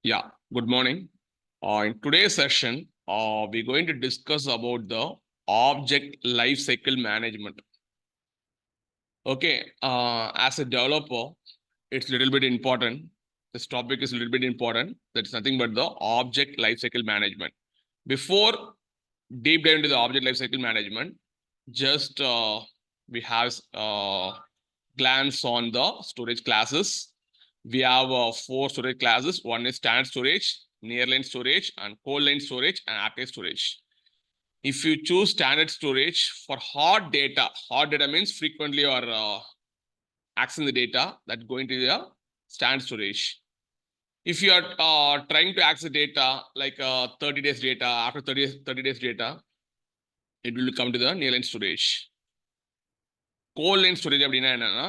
Yeah, good morning. In today's session, we're going to discuss about the object lifecycle management. Okay, as a developer, it's a little bit important. This topic is a little bit important. That's nothing but the object lifecycle management. Before deep dive into the object lifecycle management, just we have glance on the storage classes. We have 4 storage classes. One is standard storage, nearline storage, and cold line storage, and archive storage. If you choose standard storage for hard data means frequently you are accessing the data that's going to the standard storage. If you are trying to access data like 30 days data, after 30 days data, it will come to the nearline storage. Cold line storage அப்படின்னா என்னன்னா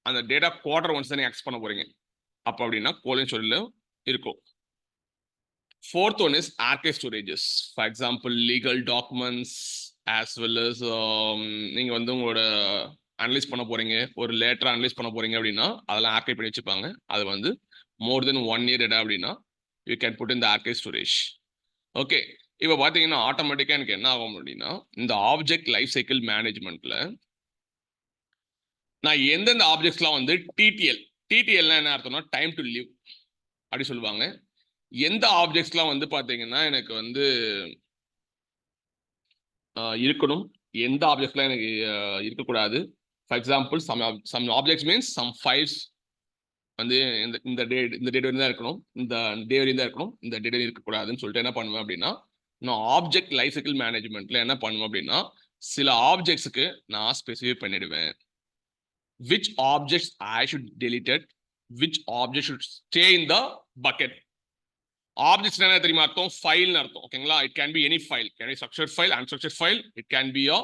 அந்த data quarter once தான் access பண்ண போறீங்க. அப்போ அப்படின்னா gold line ஸ்டோரேஜ்ல இருக்கும். Fourth one is archive storages. For example, legal documents as well as நீங்க வந்து உங்களோட அனலைஸ் பண்ண போறீங்க, ஒரு லேட்டர் அனலைஸ் பண்ண போறீங்க அப்படின்னா அதெல்லாம் ஆர்கைவ் பண்ணி வச்சுப்பாங்க. அது வந்து மோர் தென் 1 year டேட்டா அப்படின்னா you can put in the archive storage. Okay, இப்போ பார்த்தீங்கன்னா ஆட்டோமேட்டிக்காக எனக்கு என்ன ஆகும் அப்படின்னா இந்த ஆப்ஜெக்ட் லைஃப் சைக்கிள் மேனேஜ்மெண்ட்ல நான் எந்தெந்த ஆப்ஜெக்ட்ஸ்லாம் வந்து டிடிஎல்னா என்ன அர்த்தம்னா டைம் டு லிவ் அப்படி சொல்லுவாங்க. எந்த ஆப்ஜெக்ட்ஸ்லாம் வந்து பார்த்தீங்கன்னா எனக்கு வந்து இருக்கணும், எந்த ஆப்ஜெக்ட்ஸ்லாம் எனக்கு இருக்கக்கூடாது. For example some objects means some files வந்து இந்த டேட் வரையும் தான் இருக்கணும், இந்த டே வரையும் தான் இருக்கணும், இந்த டேட் இருக்கக்கூடாதுன்னு சொல்லிட்டு என்ன பண்ணுவேன் அப்படின்னா நான் ஆப்ஜெக்ட் லைஃப் சைக்கிள் மேனேஜ்மெண்ட்ல என்ன பண்ணுவேன் அப்படின்னா சில ஆப்ஜெக்ட்ஸுக்கு நான் ஸ்பெசிஃபை பண்ணிடுவேன். Which objects I should delete it, which object should stay in the bucket. Objects என்ன தெரியுமா அர்த்தம்? ஃபைல்னு அர்த்தம். ஓகேங்களா? It can be any file, can be structured file, unstructured file, it can be a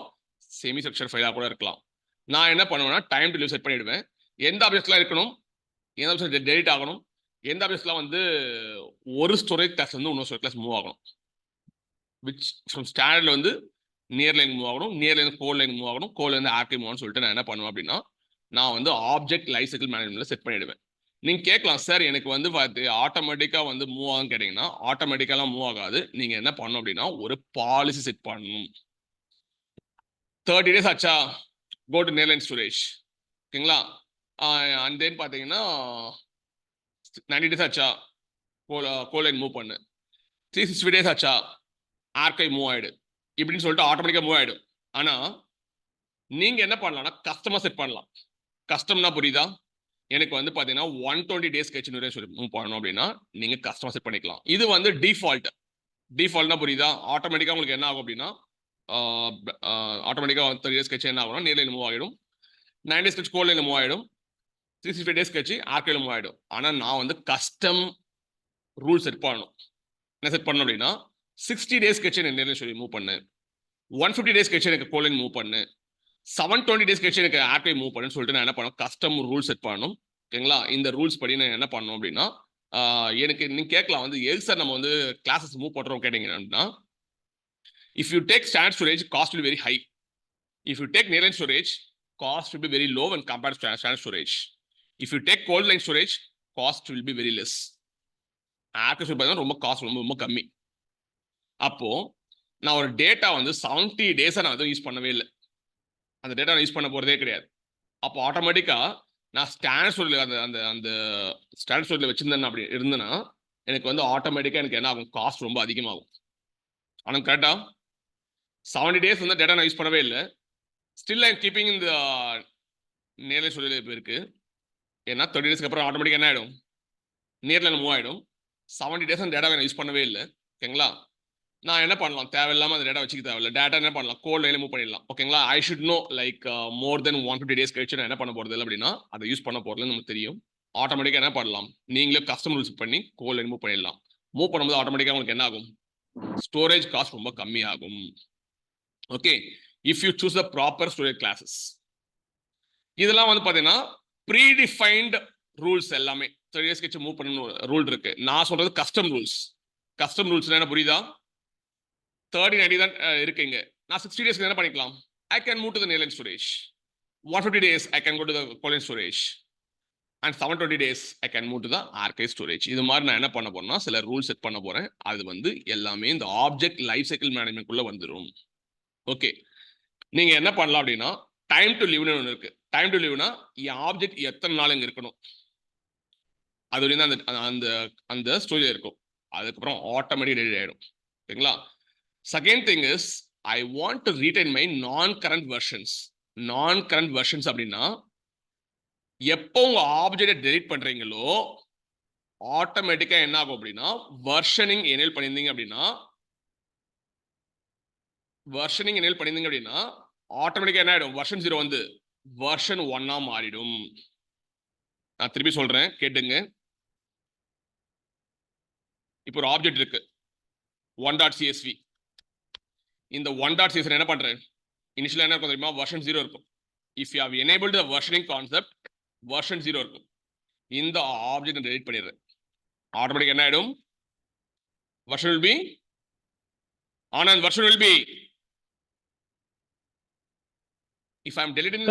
semi structured ஃபைலாக கூட இருக்கலாம். நான் என்ன பண்ணுவேன்னா டைம் டு லிவ் செட் பண்ணிடுவேன். எந்த ஆப்ஜெக்ட்ஸ்லாம் இருக்கணும், எந்த ஆப்ஜெக்ட் டெலிட் ஆகணும், எந்த ஆப்ஜெக்ட்ஸ்லாம் வந்து ஒரு ஸ்டோரேஜ் கிளாஸ் வந்து இன்னொரு ஸ்டோரேஜ் கிளாஸ் மூவ் ஆகணும். விச் ஃப்ரம் ஸ்டாண்டர்ட்ல வந்து நியர் லைன் மூவ் ஆகணும், நியர் லைன் கோல் லைன் மூவ் ஆகணும், கோல் லைன் ஆர்கே மூவ் ஆகணும்னு சொல்லிட்டு நான் என்ன பண்ணுவேன் அப்படின்னா நான் வந்து ஆப்ஜெக்ட் லைஃப் சைக்கிள் மேனேஜ்மெண்ட்ல செட் பண்ணிடுவேன். நீங்க கேட்கலாம் சார் எனக்கு வந்து பார்த்து ஆட்டோமேட்டிக்கா வந்து மூவ் ஆகும் கேட்டீங்கன்னா ஆட்டோமேட்டிக்காலாம் மூவ் ஆகாது. நீங்க என்ன பண்ணணும் அப்படின்னா ஒரு பாலிசி செட் பண்ணணும். 30 days ஆச்சா கோ டு நேர்லைன் ஸ்டோரேஜ். ஓகேங்களா? அண்ட் தென் பார்த்தீங்கன்னா 90 days ஆச்சா கோலைன் மூவ் பண்ணு. 360 days ஆச்சா ஆர்கை மூவ் ஆயிடு. இப்படின்னு சொல்லிட்டு ஆட்டோமேட்டிக்கா மூவ் ஆயிடும். ஆனா நீங்க என்ன பண்ணலாம்னா கஸ்டமா செட் பண்ணலாம். கஸ்டம்னா புரியுதா? எனக்கு வந்து பார்த்தீங்கன்னா 120 days கழிச்சு மூவ் பண்ணணும் அப்படின்னா நீங்கள் கஸ்டமர் செட் பண்ணிக்கலாம். இது வந்து டிஃபால்ட்னா புரியுதா? ஆட்டோமேட்டிக்காக உங்களுக்கு என்ன ஆகும் அப்படின்னா ஆட்டோமேட்டிக்காக 30 days கழிச்சு என்ன ஆகும்னா நேர்லைன் மூவ் ஆகிடும், 9 days கழிச்சு கோல் லைன் மூவ் ஆகிடும், 365 days கழிச்சு ஆர்கைல மூவ் ஆகிடும். ஆனால் நான் வந்து கஸ்டம் ரூல் செட் பண்ணணும். என்ன செட் பண்ணணும் அப்படின்னா 60 days கழிச்சு எனக்கு நேர்லைன் சொல்லி மூவ் பண்ணு, 150 days கழிச்சு எனக்கு கோல் லைன் மூவ் பண்ணு, 720 days கழிச்சு எனக்கு ஆர்கை மூவ் பண்ணுன்னு சொல்லிட்டு நான் என்ன பண்ணணும் கஸ்டம் ரூல் செட் பண்ணணும். ஓகேங்களா? இந்த ரூல்ஸ் படி நான் என்ன பண்ணணும் அப்படின்னா எனக்கு நீங்க கேட்கலாம் வந்து எது சார் நம்ம வந்து கிளாஸஸ் மூவ் பண்றோம் கேட்டீங்கன்னா if you take standard storage cost will very high, if you take near line storage cost will be very low when compared to standard storage. If you take cold line storage cost will be very less. Archive பார்த்தீங்கன்னா ரொம்ப cost ரொம்ப கம்மி. அப்போ நான் ஒரு data வந்து 70 days நான் எதுவும் யூஸ் பண்ணவே இல்லை, அந்த டேட்டா நான் யூஸ் பண்ண போறதே கிடையாது. அப்போ ஆட்டோமேட்டிக்கா நான் ஸ்டாண்டர்ட் ஸ்டோரேஜ் அந்த அந்த ஸ்டாண்டர்ட் ஸ்டோரேஜ்ல வச்சிருந்தேன் அப்படி இருந்தேன்னா எனக்கு வந்து ஆட்டோமேட்டிக்கா எனக்கு என்ன ஆகும் காஸ்ட் ரொம்ப அதிகமாகும். ஆனால் கரெக்டா 70 days வந்து டேட்டா நான் யூஸ் பண்ணவே இல்லை, ஸ்டில் ஐம் கீப்பிங் இந்த நேர்லை ஸ்டோரேஜ் இப்போ இருக்கு. ஏன்னா 30 days அப்புறம் ஆட்டோமேட்டிக்கா என்ன ஆகிடும் நேர்லைன் மூவ் ஆகிடும். 70 days அந்த டேட்டாவை நான் யூஸ் பண்ணவே இல்லை. ஓகேங்களா? நான் என்ன பண்ணலாம் தேவையில்லாமல் அந்த டேட்டா வச்சுக்க தேவையில்ல, டேட்டா என்ன பண்ணலாம் கோல் லைனில் மூவ் பண்ணிடலாம். ஓகேங்களா? I should know like more then 150 days கழிச்சு நான் என்ன பண்ண போகிறது இல்லை அப்படின்னா அதை யூஸ் பண்ண போகிறதுன்னு நமக்கு தெரியும். ஆட்டோமேட்டிக்காக என்ன பண்ணலாம் நீங்களே கஸ்டம் ரூல்ஸ் பண்ணி கோல் லைன் மூவ் பண்ணிடலாம். மூவ் பண்ணும்போது ஆட்டோமேட்டிக்காக உங்களுக்கு என்ன ஆகும் ஸ்டோரேஜ் காஸ்ட் ரொம்ப கம்மியாகும். Okay, if you choose the proper storage classes. இதெல்லாம் வந்து பார்த்தீங்கன்னா ப்ரீடிஃபைன்டு ரூல்ஸ் எல்லாமே 30 days கழிச்சு மூவ் பண்ணணும் ரூல் இருக்கு. நான் சொல்றது கஸ்டம் ரூல்ஸ். கஸ்டம் ரூல்ஸ் என்ன புரியுதா? 30-90 தான் இருக்குங்க. நான் 60 days என்ன பண்ணிக்கலாம், I can move to the nearline storage. 150 days I can go to the coldline storage. And 720 days I can move to the archive storage. இது மாதிரி நான் என்ன பண்ண போறேன்னா சில ரூல் செட் பண்ண போறேன். அது வந்து எல்லாமே இந்த ஆப்ஜெக்ட் லைஃப் சைக்கிள் மேனேஜ்மெண்ட் குள்ள வந்துடும். ஓகே, நீங்க என்ன பண்ணலாம் அப்படின்னா டைம் டு லிவ்னு ஒன்று இருக்கு. டைம் டு லிவ்னா என் ஆப்ஜெக்ட் எத்தனை நாள் இங்க இருக்கணும் அது வரையும் அந்த அந்த அந்த ஸ்டோரியில் இருக்கும். அதுக்கப்புறம் ஆட்டோமேட்டிக் டெலிட் ஆயிடும். ஓகேங்களா. Second thing is I want to retain my நான் கரண்ட் வெர்ஷன்ஸ். நான் கரண்ட் வெர்ஷன்ஸ் அப்படின்னா எப்போ உங்க ஆப்ஜெக்டை டெலிட் பண்றீங்களோ ஆட்டோமேட்டிக்கா என்ன ஆகும் அப்படின்னா வெர்ஷனிங் எனேபிள் பண்ணியிருந்தீங்க அப்படின்னா ஆட்டோமேட்டிக்கா என்ன ஆயிடும் வெர்ஷன் 0 வந்து வெர்ஷன் 1 மாறிடும். நான் திருப்பி சொல்றேன் கேட்டுங்க. இப்போ ஒரு ஆப்ஜெக்ட் இருக்கு 1.csv. இந்த 1.csv என்ன பண்றேன் இனிஷியலா என்ன இருக்கும் தெரியுமா வெர்ஷன் 0 இருக்கும். If you have enabled the versioning concept version 0 இருக்கும். இந்த ஆப்ஜெக்ட் டெலீட் பண்ணிடுறேன். ஆட்டோமேட்டிக்கா என்ன ஆயிடும் வெர்ஷன் will be ஆனந்த் version will be if I am deleting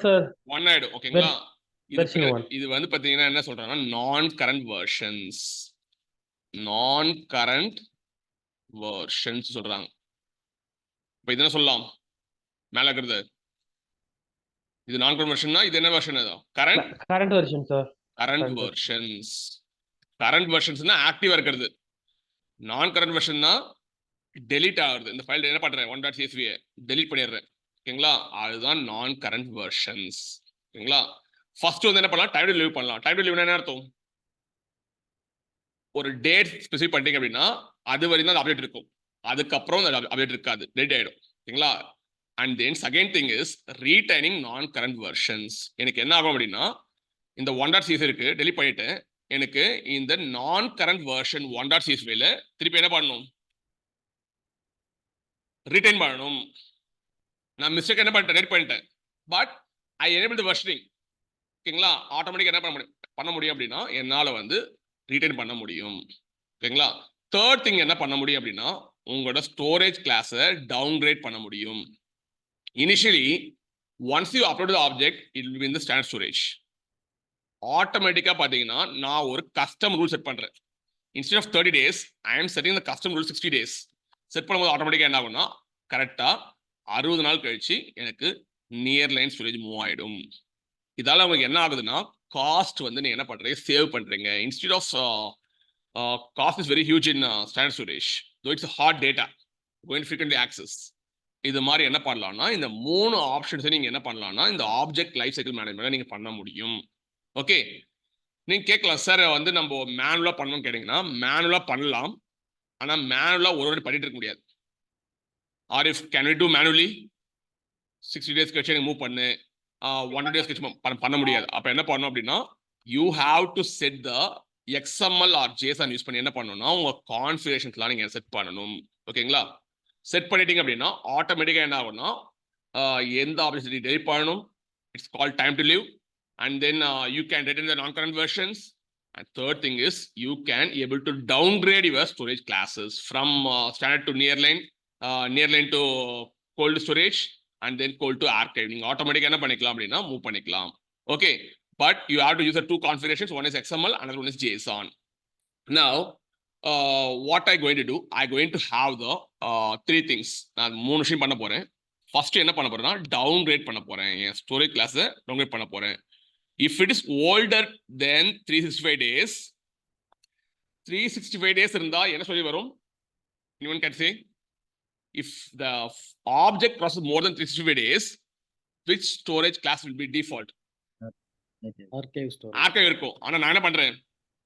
sir, one ஆயிடும். ஓகேங்களா. இது வந்து பாத்தீங்கன்னா என்ன சொல்றாங்கன்னா நான் கரண்ட் வெர்ஷன்ஸ் சொல்றாங்க. இப்ப இது என்ன சொல்லலாம் மேல இருக்கிறது இது நான் கரண்ட் வெர்ஷன்னா இது என்ன வெர்ஷன் அது கரண்ட் வெர்ஷன் சார். கரண்ட் வெர்ஷன்ஸ்னா ஆக்டிவா இருக்கிறது. நான் கரண்ட் வெர்ஷன்னா டெலீட் ஆகுது. இந்த ஃபைல் என்ன பண்றேன் 1.csv டெலீட் பண்ணிடுறேன். ஓகேங்களா. அதுதான் நான் கரண்ட் வெர்ஷன்ஸ். ஓகேங்களா. ஃபர்ஸ்ட் வந்து என்ன பண்ணலாம் டைம் டு லீவ் பண்ணலாம். டைம் டு லீவ்னா என்ன அர்த்தம் ஒரு டேட் ஸ்பெசிஃபை பண்ணிட்டீங்க அப்படின்னா அது வரைக்கும் தான் அப்டேட் இருக்கும். அதுக்கப்புறம் அந்த அப்டேட் இருக்காது டெலிட் ஆயிடும். ஓகேங்களா. And then second thing is retaining நான் கரண்ட் வெர்ஷன்ஸ். எனக்கு என்ன ஆகும் அப்படின்னா இந்த 1.csv இருக்கு டெலிட் பண்ணிட்டு எனக்கு இந்த நான் கரண்ட் வெர்ஷன் 1.csv திருப்பி என்ன பண்ணணும் ரிட்டைன் பண்ணணும். நான் மிஸ்டேக் என்ன பண்ணிட்டேன் டெலிட் பண்ணிட்டேன் but I enable the versioning. ஓகேங்களா. ஆட்டோமேட்டிக் என்ன பண்ண முடியும் அப்படின்னா என்னால வந்து ரீட்டைன் பண்ண முடியும். ஓகேங்களா. தேர்ட் திங் என்ன பண்ண முடியும் அப்படின்னா உங்களோட ஸ்டோரேஜ் கிளாஸை டவுன்கிரேட் பண்ண முடியும். Initially once you upload the object it will be in the standard storage. ஆட்டோமேட்டிக்கா பாத்தீங்கன்னா நான் ஒரு கஸ்டம் ரூல் செட் பண்றேன். Instead of 30 days I am setting the custom rule 60 days. Set பண்ணும்போது ஆட்டோமேட்டிக்கா என்ன ஆகும்னா கரெக்டா 60 நாள் கழிச்சு எனக்கு நியர் லைன் ஸ்டோரேஜ் மூவ் ஆயிடும். இதால உங்களுக்கு என்ன ஆகுதுன்னா காஸ்ட் வந்து நீங்க என்ன பண்றீங்க சேவ் பண்றீங்க. Instead of cost is very huge in standard storage though it's hot data going frequently access. இது மாதிரி என்ன பண்ணலாம்னா இந்த 3 ஆப்ஷன்ஸை நீங்க என்ன பண்ணலாம்னா இந்த ஆப்ஜெக்ட் லைஃப் சைக்கிள் மேனேஜ்மெண்ட் நீங்க பண்ண முடியும். ஓகே, நீங்க கேட்கலாம் சார் வந்து நம்ம மேனுவலா பண்ணணும்னு கேட்டீங்கன்னா மேனுவலா பண்ணலாம். ஆனா மேனுவலா ஒரு வாட்டி பண்ணிட்டு இருக்க முடியாது. Or if can we do manually 60 days கழிச்சு மூவ் பண்ணு 1 days கழிச்சு பண்ண முடியாது. அப்ப என்ன பண்ணணும் அப்படின்னா you have to set the XML or JSON use பண்ணி என்ன பண்ணணும்னா உங்க கான்ஃபிகரேஷன்ஸ்லாம் நீங்க செட் பண்ணணும். ஓகேங்களா. செட் பண்ணிட்டீங்க அப்படின்னா ஆட்டோமேட்டிக்கா என்ன ஆகும்னா எந்த ஆப்ஜெக்ட் டெலிட் பண்ணணும் it's called time to leave. And then you can retain the non-current versions. And third thing is you can able to downgrade your storage classes from standard to nearline to cold storage and then cold to archive. நீங்க ஆட்டோமேட்டிக்கா என்ன பண்ணிக்கலாம் அப்படின்னா move பண்ணிக்கலாம். Okay, but you have to use the 2 configurations. One is XML, another one is JSON. Now what I going to do, I going to have the 3 things. நான் 3 விஷயம் பண்ண போறேன். ஃபர்ஸ்ட் என்ன பண்ண போறேன்னா டவுன்கிரேட் பண்ண போறேன். என் ஸ்டோரேஜ் கிளாஸை டவுன்கிரேட் பண்ண போறேன். If it is older than 365 days, 365 days இருந்தா என்ன சொல்லி வரும்? Anyone can say? If the object process more than 365 days, which storage class will be default? Archive storage. Archive இருக்கும். ஆனா நான் என்ன பண்றேன்?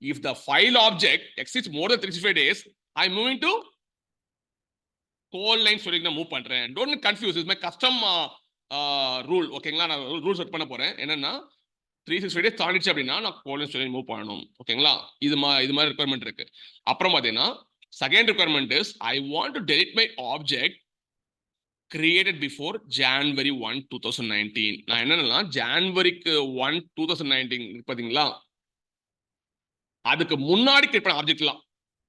If the file object exceeds more than 365 days, I'm moving to cold line storage நான் move பண்றேன். Don't get confused. It's my custom rule. ஓகேங்களா. நான் rule set பண்ண போறேன். என்னன்னா 365 days தாண்டிச்சு அப்படின்னா நான் கோல்ட் ஸ்டோரேஜ் மூவ் பண்ணணும். ஓகேங்களா. இது மாதிரி ரெக்குயர்மெண்ட் இருக்கு. அப்புறம் பாத்தீங்கன்னா second requirement is I want to delete my object created before January 1, 2019. நான் என்னன்னா January 1, 2019 பாத்தீங்களா அதுக்கு முன்னாடி கிரியேட் பண்ண ஆப்ஜெக்ட்லாம்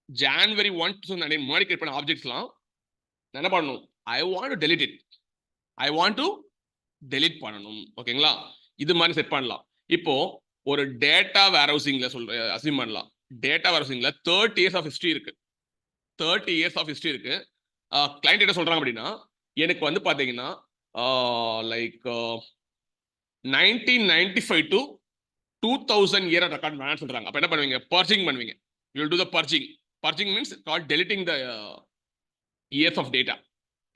January 1, 2019 முன்னாடி கிரியேட் பண்ண ஆப்ஜெக்ட்ஸ்லாம் என்ன பண்ணணும் I want to delete it. I want to delete பண்ணணும். ஓகேங்களா. இது மாதிரி செட் பண்ணலாம். இப்போ ஒரு டேட்டா வேர்ஹவுசிங்ல அசியூம் பண்ணலாம். டேட்டா வேர்ஹவுசிங்ல 30 இயர்ஸ் ஆஃப் ஹிஸ்டரி இருக்கு. 30 இயர்ஸ் ஆஃப் ஹிஸ்டரி இருக்கு. கிளைண்ட் என்ன சொல்றாங்க அப்படின்னா, எனக்கு வந்து பாத்தீங்கன்னா லைக் 1995 டு 2000 இயர் ரெக்கார்ட் வேணாம்னு சொல்றாங்க. அப்ப என்ன பண்ணுவீங்க? பர்ஜிங் பண்ணுவீங்க. You will do the purging. Purging means call deleting the years of data.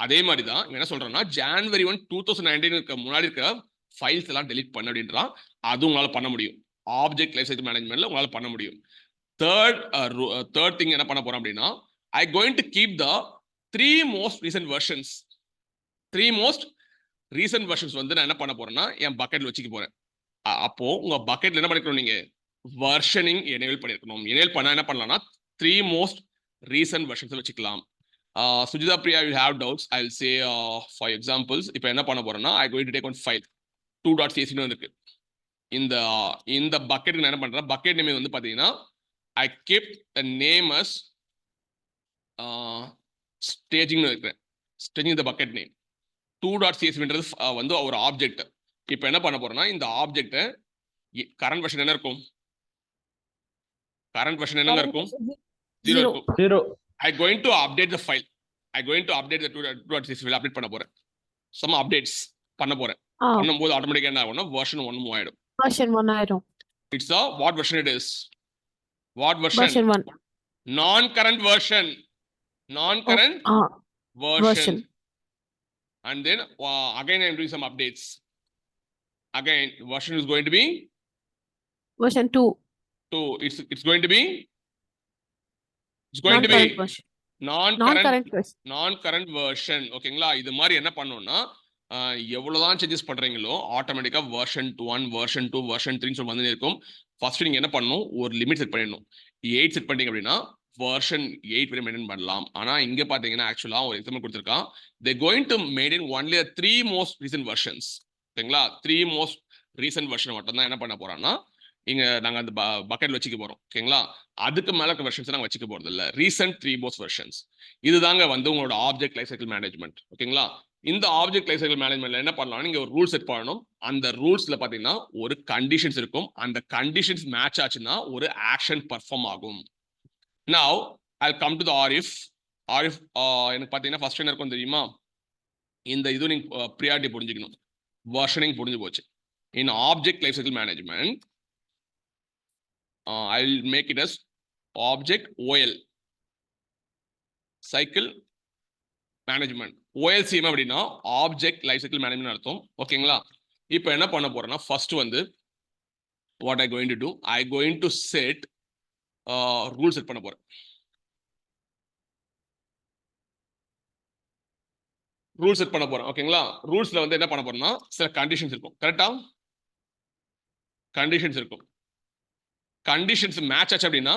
அதே மாதிரி தான் என்ன சொல்றேன்னா, ஜான்வரி 1 2019 முன்னாடி இருக்க ஃபைல்ஸ் எல்லாம் டெலிட் பண்ண அப்படின்றான். அது உங்களால பண்ண முடியும். ஆப்ஜெக்ட் லைஃப் சைக்கிள் மேனேஜ்மெண்ட்ல உங்களால பண்ண முடியும். தேர்ட் திங் என்ன பண்ண போறோம் அப்படின்னா, ஐ going to keep the 3 most recent versions. 3 most recent versions வந்து நான் என்ன பண்ண போறேன்னா, என் பக்கெட்ல வச்சுக்க போறேன். அப்போ உங்க பக்கெட்ல என்ன பண்ணிக்கணும்? நீங்க வெர்ஷனிங் எனேபிள் பண்ணிருக்கணும். எனேபிள் பண்ணா என்ன பண்ணலாம்னா 3 மோஸ்ட் ரீசன்ட் வெர்ஷன்ஸ் வச்சுக்கலாம். Sujita Priya, you have doubts. I'll say for examples. இப்போ என்ன பண்ண போறேன்னா, I going to take one file 2.csv இருக்கு. இந்த பக்கெட் நான் என்ன பண்றேன்? பக்கெட் நேம் வந்து பாத்தீங்கன்னா I kept the name as staging இருக்கிறேன். staging the bucket name. 2.csvன்றது வந்து ஒரு ஆப்ஜெக்ட். இப்போ என்ன பண்ண போறேன்னா, இந்த ஆப்ஜெக்ட் கரண்ட் வெர்ஷன் என்ன இருக்கும்? கரண்ட் வெர்ஷன் என்ன இருக்கும்? 0 இருக்கும். 0. I going to update the file. I going to update the 2.csv update பண்ண போறேன். Some updates பண்ண போறேன். பண்ணும்போது ஆட்டோமேட்டிக்கா என்ன ஆகும்னா version 1 மூவ் ஆயிடும். Version 1 ஆயிடும். It's a what version it is? What version? Version 1. Non-current version. Non-current version. And then again I'm doing some updates. Again version is going to be Version 2. It's going to be non-current version. ஓகேங்களா? இது மாதிரி என்ன பண்ணணும்னா, எவ்வளவுதான் changes பண்றீங்களோ ஆட்டோமேட்டிக்கா version 1, version 2, version 3 சொல்லி வந்து இருக்கும். ஃபர்ஸ்ட் நீங்க என்ன பண்ணணும்? ஒரு லிமிட் செட் பண்ணிடணும். 8 செட் பண்ணீங்க அப்படின்னா வெர்ஷன் 8 வரை மெயின்டைன் பண்ணலாம். ஆனா இங்க பாத்தீங்கன்னா ஆக்சுவலா ஒரு example கொடுத்திருக்கான். they going to maintain only 3 most recent versions. ஓகேங்களா? 3 most recent version மட்டும் தான் என்ன பண்ண போறான்னா, இங்க நாங்க அந்த பக்கெட்ல வச்சுக்க போறோம். ஓகேங்களா? அதுக்கு மேல இருக்க வெர்ஷன்ஸ் நாங்க வச்சுக்க போறது இல்ல. Recent 3 most versions. இதுதாங்க வந்து உங்களோட ஆப்ஜெக்ட் லைஃப் சைக்கிள் மேனேஜ்மெண்ட். ஓகேங்களா? இந்த ஆப்ஜெக்ட் லைஃப் சைக்கிள் மேனேஜ்மெண்ட்ல என்ன பண்ணலாம்? நீங்க ஒரு ரூல் செட் பண்ணணும். அந்த ரூல்ஸ்ல பாத்தீங்கன்னா ஒரு கண்டிஷன்ஸ் இருக்கும். அந்த கண்டிஷன்ஸ் மேட்ச் ஆச்சுன்னா ஒரு ஆக்ஷன் பெர்ஃபார்ம் ஆகும். Now I'll come to the RF. RF எனக்கு பாத்தீங்கன்னா ஃபர்ஸ்ட் என்ன இருக்கும் தெரியுமா? இந்த இது நீங்க ப்ரியாரிட்டி புரிஞ்சுக்கணும். வெர்ஷனிங் புரிஞ்சு போச்சு. In object life cycle management, I'll make it as object OL cycle management. OLCM அப்படின்னா ஆப்ஜெக்ட் லைஃப் சைக்கிள் மேனேஜ்மெண்ட் அர்த்தம். ஓகேங்களா? இப்போ என்ன பண்ண போறேன்னா, ஃபர்ஸ்ட் வந்து what I going to do, I going to set rule set பண்ண போறேன். ரூல் செட் பண்ண போறேன். ஓகேங்களா? ரூல்ஸ்ல வந்து என்ன பண்ண போறேன்னா, சில கண்டிஷன்ஸ் இருக்கும். கரெக்டா? கண்டிஷன்ஸ் இருக்கும். கண்டிஷன்ஸ் மேட்ச் ஆச்சு அப்படின்னா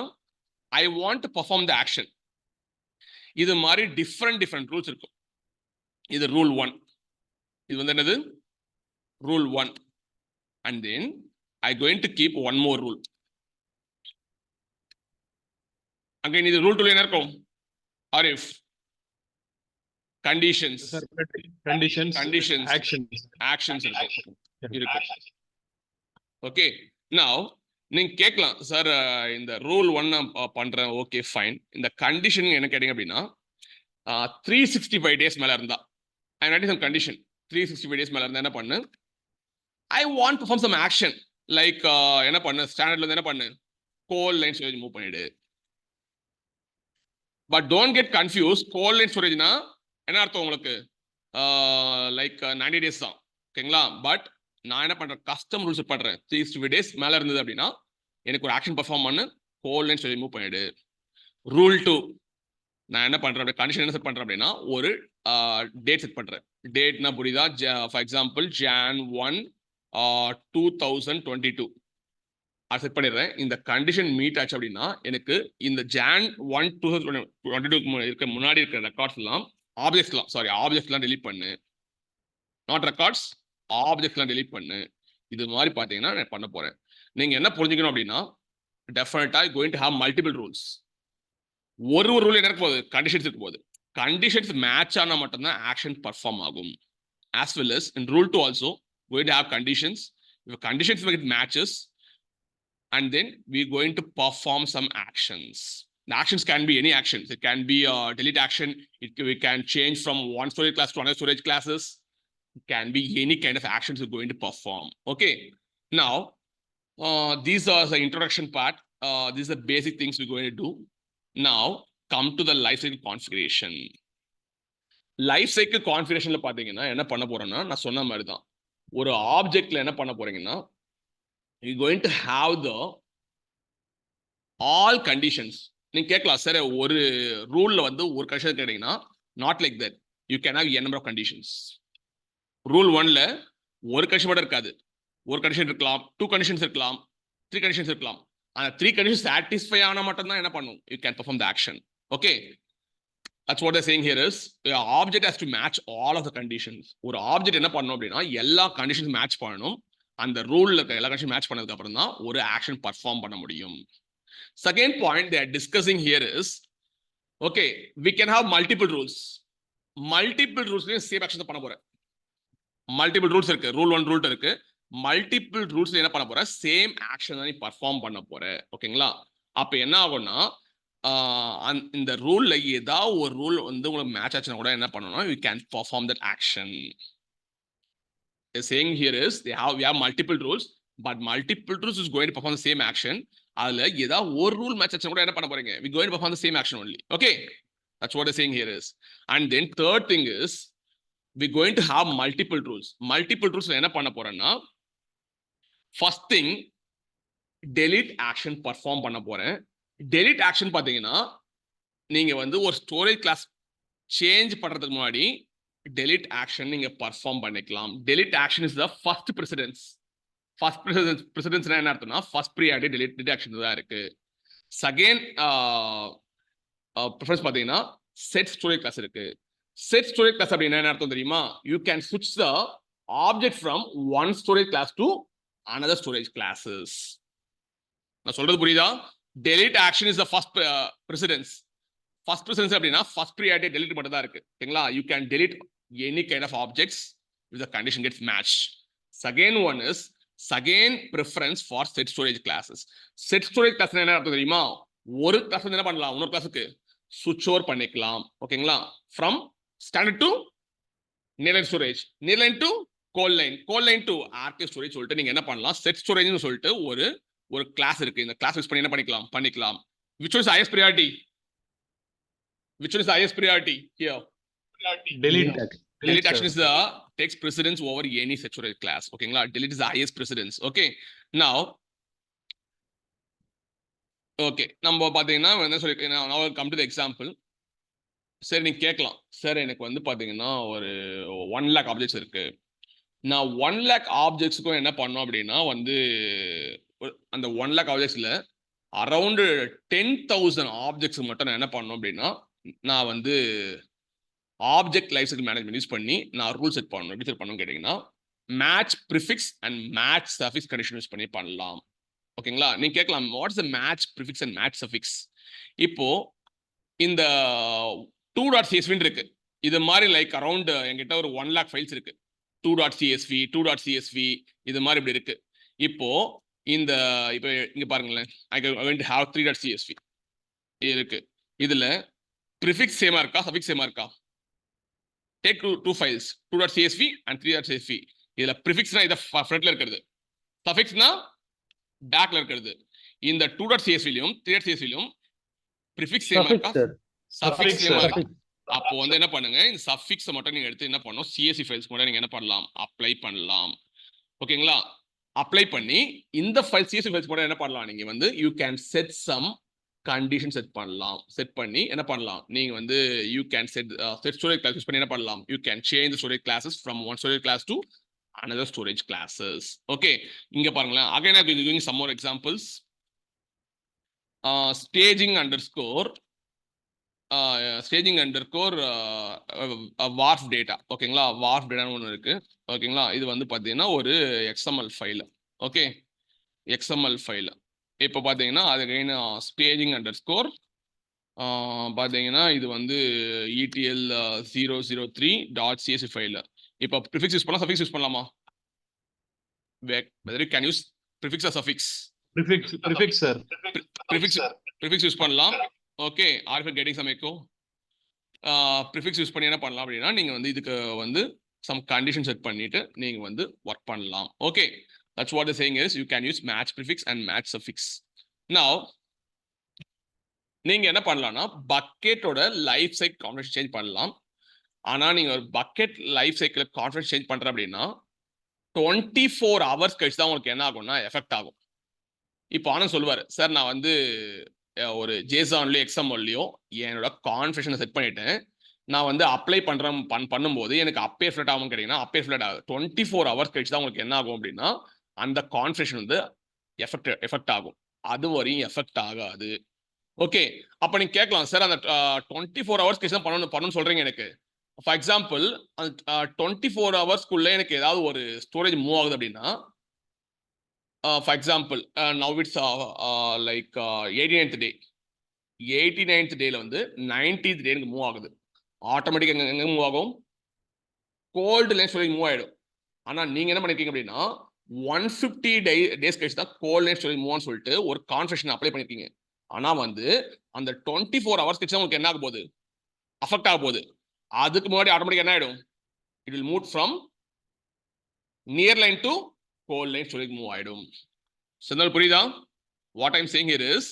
I want to perform the action. இது மாதிரி டிஃப்ரெண்ட் ரூல்ஸ் இருக்கும். இது ரூல் 1. இது வந்து என்னது? Rule 1. And then I going to keep one more rule. Again இது ரூல் 2 என்ன இருக்கும்? ஆரிஃப் கண்டிஷன்ஸ் ஆக்ஷன்ஸ் இருக்கு. ஓகே, நவ் நீங்க கேட்கலாம், சார் இந்த ரூல் 1 பண்றேன், ஓகே ஃபைன். இந்த கண்டிஷன் என்ன கேட்டீங்க அப்படின்னா 365 டேஸ் மேல இருந்தா, I not some condition 365 days மேல இருந்தா என்ன பண்ணு, I want perform some action like என்ன பண்ணு, ஸ்டாண்டர்ட்ல இருந்து என்ன பண்ணு, கோல் லைன் ஸ்டோரேஜ் மூவ் பண்ணிடு. But don't get confuse. Coldline ஸ்டோரேஜ்னா என்ன அர்த்தம் உங்களுக்கு? லைக் 90 டேஸ் தான். ஓகேங்களா? பட் நான் என்ன பண்றேன், கஸ்டம் ரூல்ஸ் பண்றேன். 365 டேஸ் மேல இருந்தது அப்படின்னா எனக்கு ஒரு ஆக்ஷன் பெர்ஃபார்ம் பண்ணு, கோல் லைன் ஸ்டோரேஜ் மூவ் பண்ணிடு. ரூல் 2 நான் என்ன பண்றேன், கண்டிஷன் என்ன செட் பண்றேன் அப்படின்னா ஒரு டேட் செட் பண்றேன். டேட்னா புரியுதா? ஃபார் எக்ஸாம்பிள் Jan 1 2022 அது செட் பண்ணிடுறேன். இந்த கண்டிஷன் மீட் ஆச்சு அப்படின்னா எனக்கு இந்த Jan 1 2022 இருக்க முன்னாடி இருக்கிற ரெக்கார்ட்ஸ் எல்லாம் ஆப்ஜெக்ட்ஸ்லாம் டெலீட் பண்ணு. நாட் ரெக்கார்ட்ஸ், ஆப்ஜெக்ட்ஸ்லாம் டெலீட் பண்ணு. இது மாதிரி பார்த்தீங்கன்னா நான் பண்ண போறேன். நீங்க என்ன புரிஞ்சுக்கணும் அப்படின்னா, டெஃபினட்டா going to have multiple rules. ஒரு ரூல் என்ன இருக்க போகுது, கண்டிஷன்ஸ் இருக்க போகுது. கண்டிஷன்ஸ் மேட்ச் ஆனா மட்டும்தான் ஆக்ஷன் பர்ஃபார்ம் ஆகும். as well as in rule 2 also going to have conditions. If conditions make it matches, and then we're going to perform some actions. The actions can be any actions. It can be a delete action. We can change from one storage class to another storage classes. It can be any kind of actions we're going to perform. Okay. Now, these are the introduction part. These are the basic things we're going to do. Now, come to the lifecycle configuration. Lifecycle configuration பார்த்தீங்கன்னா என்ன பண்ண போறோம்னா நான் சொன்ன மாதிரி தான். ஒரு ஆப்ஜெக்ட்ல என்ன பண்ண போறீங்கன்னா you're going to have the all conditions. நீங்க கேட்கலாம் சார் ஒரு ரூல்ல வந்து ஒரு கண்டிஷன் கேட்டீங்கன்னா not like that. You can have n number of conditions. Rule 1ல ஒரு கண்டிஷன் மட்டும் இருக்காது. ஒரு கண்டிஷன் இருக்கலாம், 2 conditions இருக்கலாம், 3 conditions இருக்கலாம். அந்த 3 conditions satisfy ஆனா மட்டும் தான் என்ன பண்ணும், you can perform the action. Okay, that's what they're saying here is the object has to match all of the conditions. ஒரு ஆப்ஜெக்ட் என்ன பண்ணணும் அப்படின்னா எல்லா கண்டிஷன்ஸ் மேட்ச் பண்ணணும். அந்த ரூல்ல இருக்க எல்லா கண்டிஷன் மேட்ச் பண்ணதுக்கு அப்புறம் தான் ஒரு ஆக்ஷன் பர்ஃபார்ம் பண்ண முடியும். Second point they are discussing here is, okay, we can have multiple rules. Multiple rules same action பண்ண போறேன். Multiple rules இருக்கு, ரூல் 1 ரூல் 2 இருக்கு. மல்டிபிள் ரூல்ஸ் என்ன பண்ண போற, சேம் ஆக்ஷன் தான் நீ பர்ஃபார்ம் பண்ண போற. ஓகேங்களா? அப்ப என்ன ஆகும்னா இந்த ரூல்ல ஏதாவது ஒரு ரூல் வந்து உங்களுக்கு மேட்ச் ஆச்சுன்னா கூட என்ன பண்ணணும், you can perform that action. They're saying here is we have multiple rules, but multiple rules is going to perform the same action. அதுல ஏதாவது ஒரு ரூல் மேட்ச் ஆச்சுன்னா கூட என்ன பண்ண போறீங்க, we going to perform the same action only. Okay, that's what they're saying here is. And then third thing is we're going to have multiple rules. Multiple rules என்ன பண்ண போறேன்னா first thing delete action perform பண்ண போறேன். delete action பாத்தீங்கன்னா நீங்க வந்து ஒரு storage class change பண்றதுக்கு முன்னாடி delete action நீங்க பர்ஃபார்ம் பண்ணிக்கலாம். delete action is the first precedence. first precedence என்ன அர்த்தம்னா first priority delete action தான் இருக்கு. செகண்ட் preference பாத்தீங்கன்னா set storage class இருக்கு. set storage class அப்படின்னா என்ன அர்த்தம் தெரியுமா, you can switch the object from one storage class to another storage classes. நான் சொல்றது புரியுதா? delete action is the first precedence. first precedence அப்படின்னா first priority delete மட்டும் தான் இருக்கு. ஓகேங்களா? you can delete any kind of objects if the condition gets matched. second one is second preference for set storage classes. set storage class என்ன அர்த்தம் தெரியுமா, ஒரு class என்ன பண்ணலாம், இன்னொரு கிளாஸுக்கு switch over பண்ணிக்கலாம். ஓகேங்களா? from standard to nearline storage, nearline to cold line to archive storage சொல்லிட்டு நீங்க என்ன பண்ணலாம், set storage னு சொல்லிட்டு ஒரு கிளாஸ் இருக்கு. இந்த கிளாஸ் யூஸ் பண்ணி என்ன பண்ணிக்கலாம். which one is highest priority? which one is the highest priority here? delete action is the takes precedence over any set storage class. ஓகேங்களா? delete is the highest precedence. okay, now okay, நம்ம பாத்தீங்கன்னா என்ன சொல்லி now come to the example. சரி, நீங்க கேட்கலாம் sir எனக்கு வந்து பாத்தீங்கன்னா ஒரு 1 lakh ஆப்ஜெக்ட்ஸ் இருக்கு. நான் 1 lakh ஆப்ஜெக்ட்ஸுக்கும் என்ன பண்ணோம் அப்படின்னா வந்து அந்த 1 lakh ஆப்ஜெக்ட்ஸ்ல அரௌண்ட் 10,000 ஆப்ஜெக்ட்ஸ் மட்டும் நான் என்ன பண்ணோம் அப்படின்னா நான் வந்து object life cycle management use பண்ணி நான் ரூல் செட் பண்ணணும். எப்படி செட் பண்ணணும்னு கேட்டீங்கன்னா match prefix and match suffix condition use பண்ணி பண்ணலாம். ஓகேங்களா? நீங்க கேட்கலாம் what is the match prefix and match suffix. இப்போ இந்த 2.csv இருக்கு. இது மாதிரி லைக் அரௌண்ட் என்கிட்ட ஒரு 1 lakh ஃபைல்ஸ் இருக்கு. 2.csv இது மாதிரி இப்படி இருக்கு. இப்போ இங்க பாருங்களேன், I going to have 3.csv இருக்கு. இதுல prefix சேமா இருக்கா, suffix சேமா இருக்கா? take two files, 2.csv and 3.csv. இதுல prefixனா இத ஃப்ரண்ட்ல இருக்குது, suffixனா பேக்ல இருக்குது. இந்த 2.csvலயும் 3.csvலயும் prefix சேமா இருக்கா, suffix சேமா இருக்கா? அப்போ வந்து என்ன பண்ணுங்க, இந்த சஃபிக்ஸ் மட்டும் நீங்க எடுத்து என்ன பண்ணணும், CSV ஃபைல்ஸ் மட்டும் நீங்க என்ன பண்ணலாம், அப்ளை பண்ணலாம். ஓகேங்களா? அப்ளை பண்ணி இந்த ஃபைல் CSV ஃபைல்ஸ் மட்டும் என்ன பண்ணலாம், நீங்க வந்து you can set some condition set பண்ணலாம். செட் பண்ணி என்ன பண்ணலாம், நீங்க வந்து you can set storage class use பண்ணி என்ன பண்ணலாம், you can change storage classes from one storage class to another storage classes. Okay, இங்க பாருங்களேன், again I will be doing some more examples. Staging underscore wharf data. ஓகேங்களா? Wharf டேட்டான்னு ஒன்று இருக்கு. ஓகேங்களா? இது வந்து பார்த்தீங்கன்னா ஒரு XML file. Okay, XML file. இப்போ பார்த்தீங்கன்னா அது ஸ்டேஜிங் அண்டர்ஸ்கோர் பார்த்தீங்கன்னா இது வந்து ETL 003.csv ஃபைல். இப்போ ப்ரிஃபிக்ஸ் யூஸ் பண்ணலாம், சஃபிக்ஸ் யூஸ் பண்ணலாமா? whether you can use prefix or suffix. prefix sir. Prefix use பண்ணலாம். Okay, are you getting some echo? Prefix use பண்ணி என்ன பண்ணலாம் அப்படின்னா நீங்க வந்து இதுக்கு வந்து சம் கண்டிஷன் செட் பண்ணிட்டு நீங்க வந்து ஒர்க் பண்ணலாம். Okay, that's what the saying is you can use match prefix and match suffix. நவ நீங்க என்ன பண்ணலாம்னா பக்கெட்டோட லைஃப் சைக்கிள் கான்ஃபிடன்ஸ் சேஞ்ச் பண்ணலாம். ஆனா நீங்க ஒரு bucket life cycle confidence change பண்ற அப்படின்னா 24 hours கழிச்சு தான் உங்களுக்கு என்ன ஆகும்னா எஃபெக்ட் ஆகும். இப்போ ஆனந்த் சொல்லுவாரு, சார் நான் வந்து ஒரு ஜேசான்லயோ எக்ஸாம்லயோ என்னோட கான்ஃபிடன்ஸை செட் பண்ணிட்டேன், நான் வந்து அப்ளை பண்ணும்போது எனக்கு அப்பே எஃபெக்ட் ஆகும் கேட்டீங்கன்னா அப்பே எஃபெக்ட் ஆகும். 24 hours கழிச்சு தான் உங்களுக்கு என்ன ஆகும் அப்படின்னா அந்த கான்ஃபிடன்ஸ் வந்து எஃபெக்ட் ஆகும். அது வரையும் எஃபெக்ட் ஆகாது. ஓகே, அப்ப நீங்க கேட்கலாம், சார் அந்த 24 hours கழிச்சு தான் பண்ணணும்னு சொல்றீங்க எனக்கு. ஃபார் எக்ஸாம்பிள் அந்த 24 hours எனக்கு ஏதாவது ஒரு ஸ்டோரேஜ் மூவ் ஆகுது அப்படின்னா for example now it's like 89th day. 89th டேல வந்து 90th டே எனக்கு மூவ் ஆகுது. ஆட்டோமேட்டிக்காக எங்க மூவ் ஆகும்? கோல்டு லைன் ஸ்டோரேஜ் மூவ் ஆயிடும். ஆனா நீங்க என்ன பண்ணிருக்கீங்க அப்படின்னா 150 days கழிச்சு தான் கோல்டு லைன் ஸ்டோரேஜ் மூவ்னு சொல்லிட்டு ஒரு கான்ஃபிடன்ஸ் அப்ளை பண்ணிருக்கீங்க. ஆனா வந்து அந்த 24 hours கழிச்சு தான் உங்களுக்கு என்ன ஆக போகுது? அஃபெக்ட் ஆக போகுது. அதுக்கு முன்னாடி ஆட்டோமேட்டிக் என்ன ஆயிடும்? It will move from nearline to gold line storage move ஆயிடும். சொன்னால் புரியுதா? What I'm saying here is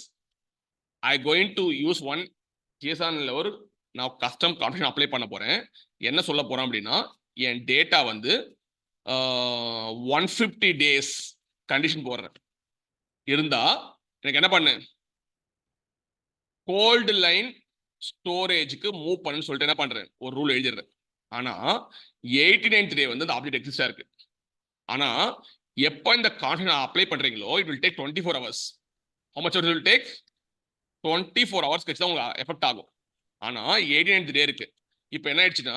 I going to use one ஜேசன்ல ஒரு நான் கஸ்டம் கான்ஃபிகரேஷன் அப்ளை பண்ண போறேன். என்ன சொல்ல போறேன் அப்படின்னா என் டேட்டா வந்து 150 days கண்டிஷன் போடுறேன் இருந்தா எனக்கு என்ன பண்ணு கோல்டு லைன் ஸ்டோரேஜுக்கு மூவ் பண்ணுன்னு சொல்லிட்டு என்ன பண்றேன் ஒரு ரூல் எழுதிடுறேன். ஆனா 89th day வந்து அந்த ஆப்ஜெக்ட் எக்ஸிஸ்டா இருக்கு. ஆனா எப்போ இந்த கான்ஃபிகரேஷன் அப்ளை பண்றீங்களோ it will take 24 hours. how much it will take? 24 hours கழிச்சு தான் உங்களுக்கு எஃபெக்ட் ஆகும். ஆனா 89th day இருக்கு. இப்போ என்ன ஆயிடுச்சுன்னா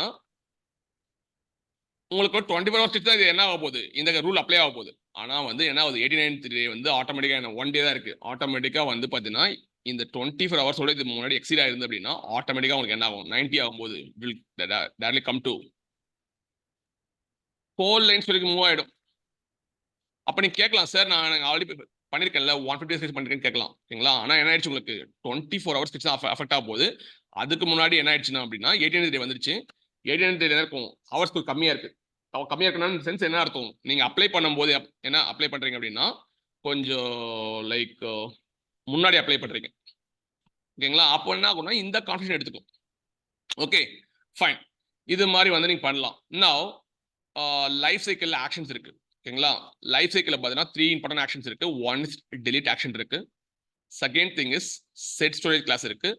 உங்களுக்கு 24 hours கழிச்சு தான் இது என்ன ஆக போகுது? இந்த ரூல் அப்ளை ஆக போகுது. ஆனா வந்து என்ன ஆகுது? 89th day வந்து ஆட்டோமேட்டிக்கா என்ன 1 day தான் இருக்கு. ஆட்டோமேட்டிக்கா வந்து பாத்தீங்கன்னா இந்த 24 hours இது முன்னாடி எக்ஸீட் ஆயிருந்து அப்படின்னா ஆட்டோமேட்டிக்கா உங்களுக்கு என்ன ஆகும்? 90 ஆகும்போது will directly come to cold lines வரைக்கும் மூவ் ஆயிடும். அப்ப நீங்க கேட்கலாம், சார் நான் ஆல்ரெடி பண்ணிருக்கேன்ல 150 days பண்ணிருக்கேன்னு கேட்கலாம். ஓகேங்களா? ஆனா என்ன ஆயிடுச்சு உங்களுக்கு 24 hours கழிச்சு தான் அஃபெக்ட் ஆக போகுது. அதுக்கு முன்னாடி என்ன ஆயிடுச்சுன்னா அப்படின்னா 89th day வந்துருச்சு. 89th day என்ன இருக்கும்? ஹவர்ஸ் கம்மியா இருக்கு. கம்மியா இருக்குன்னா சென்ஸ் என்ன அர்த்தம்? நீங்க அப்ளை பண்ணும்போது என்ன அப்ளை பண்றீங்க அப்படின்னா கொஞ்சம் லைக் முன்னாடி அப்ளை பண்றீங்க. ஓகேங்களா? அப்போ என்ன ஆகும்னா இந்த கான்ஃபிகரேஷன் எடுத்துக்கும். ஓகே ஃபைன், இது மாதிரி வந்து நீங்க பண்ணலாம். நவ் லைஃப் சைக்கிள் ஆக்ஷன்ஸ் இருக்கு. ஓகேங்களா? லைஃப் சைக்கிள் பார்த்தீங்கன்னா 3 இம்பார்ட்டன்ட் ஆக்ஷன்ஸ் இருக்கு. ஒன் இஸ் delete ஆக்ஷன் இருக்கு. Second thing is set storage class இருக்கு.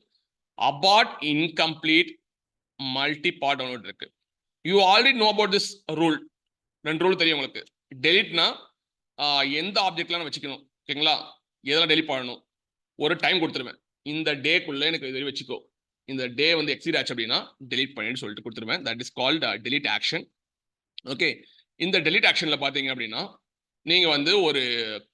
Abort incomplete multi part download இருக்கு. You already know about this rule. 2 rule தெரியும் உங்களுக்கு. டெலிட்னா எந்த ஆப்ஜெக்ட்லாம் வச்சுக்கணும். ஓகேங்களா? எதெல்லாம் டெலிட் பண்ணணும் ஒரு டைம் கொடுத்துருவேன். இந்த டேக்குள்ள எனக்கு இது வச்சுக்கோ. இந்த டே வந்து எக்ஸீட் ஆச்சு அப்படின்னா டெலிட் பண்ணிட்டு சொல்லிட்டு கொடுத்துருவேன். That is called delete action. Okay, இந்த delete ஆக்ஷன்ல பாத்தீங்க அப்படின்னா நீங்க வந்து ஒரு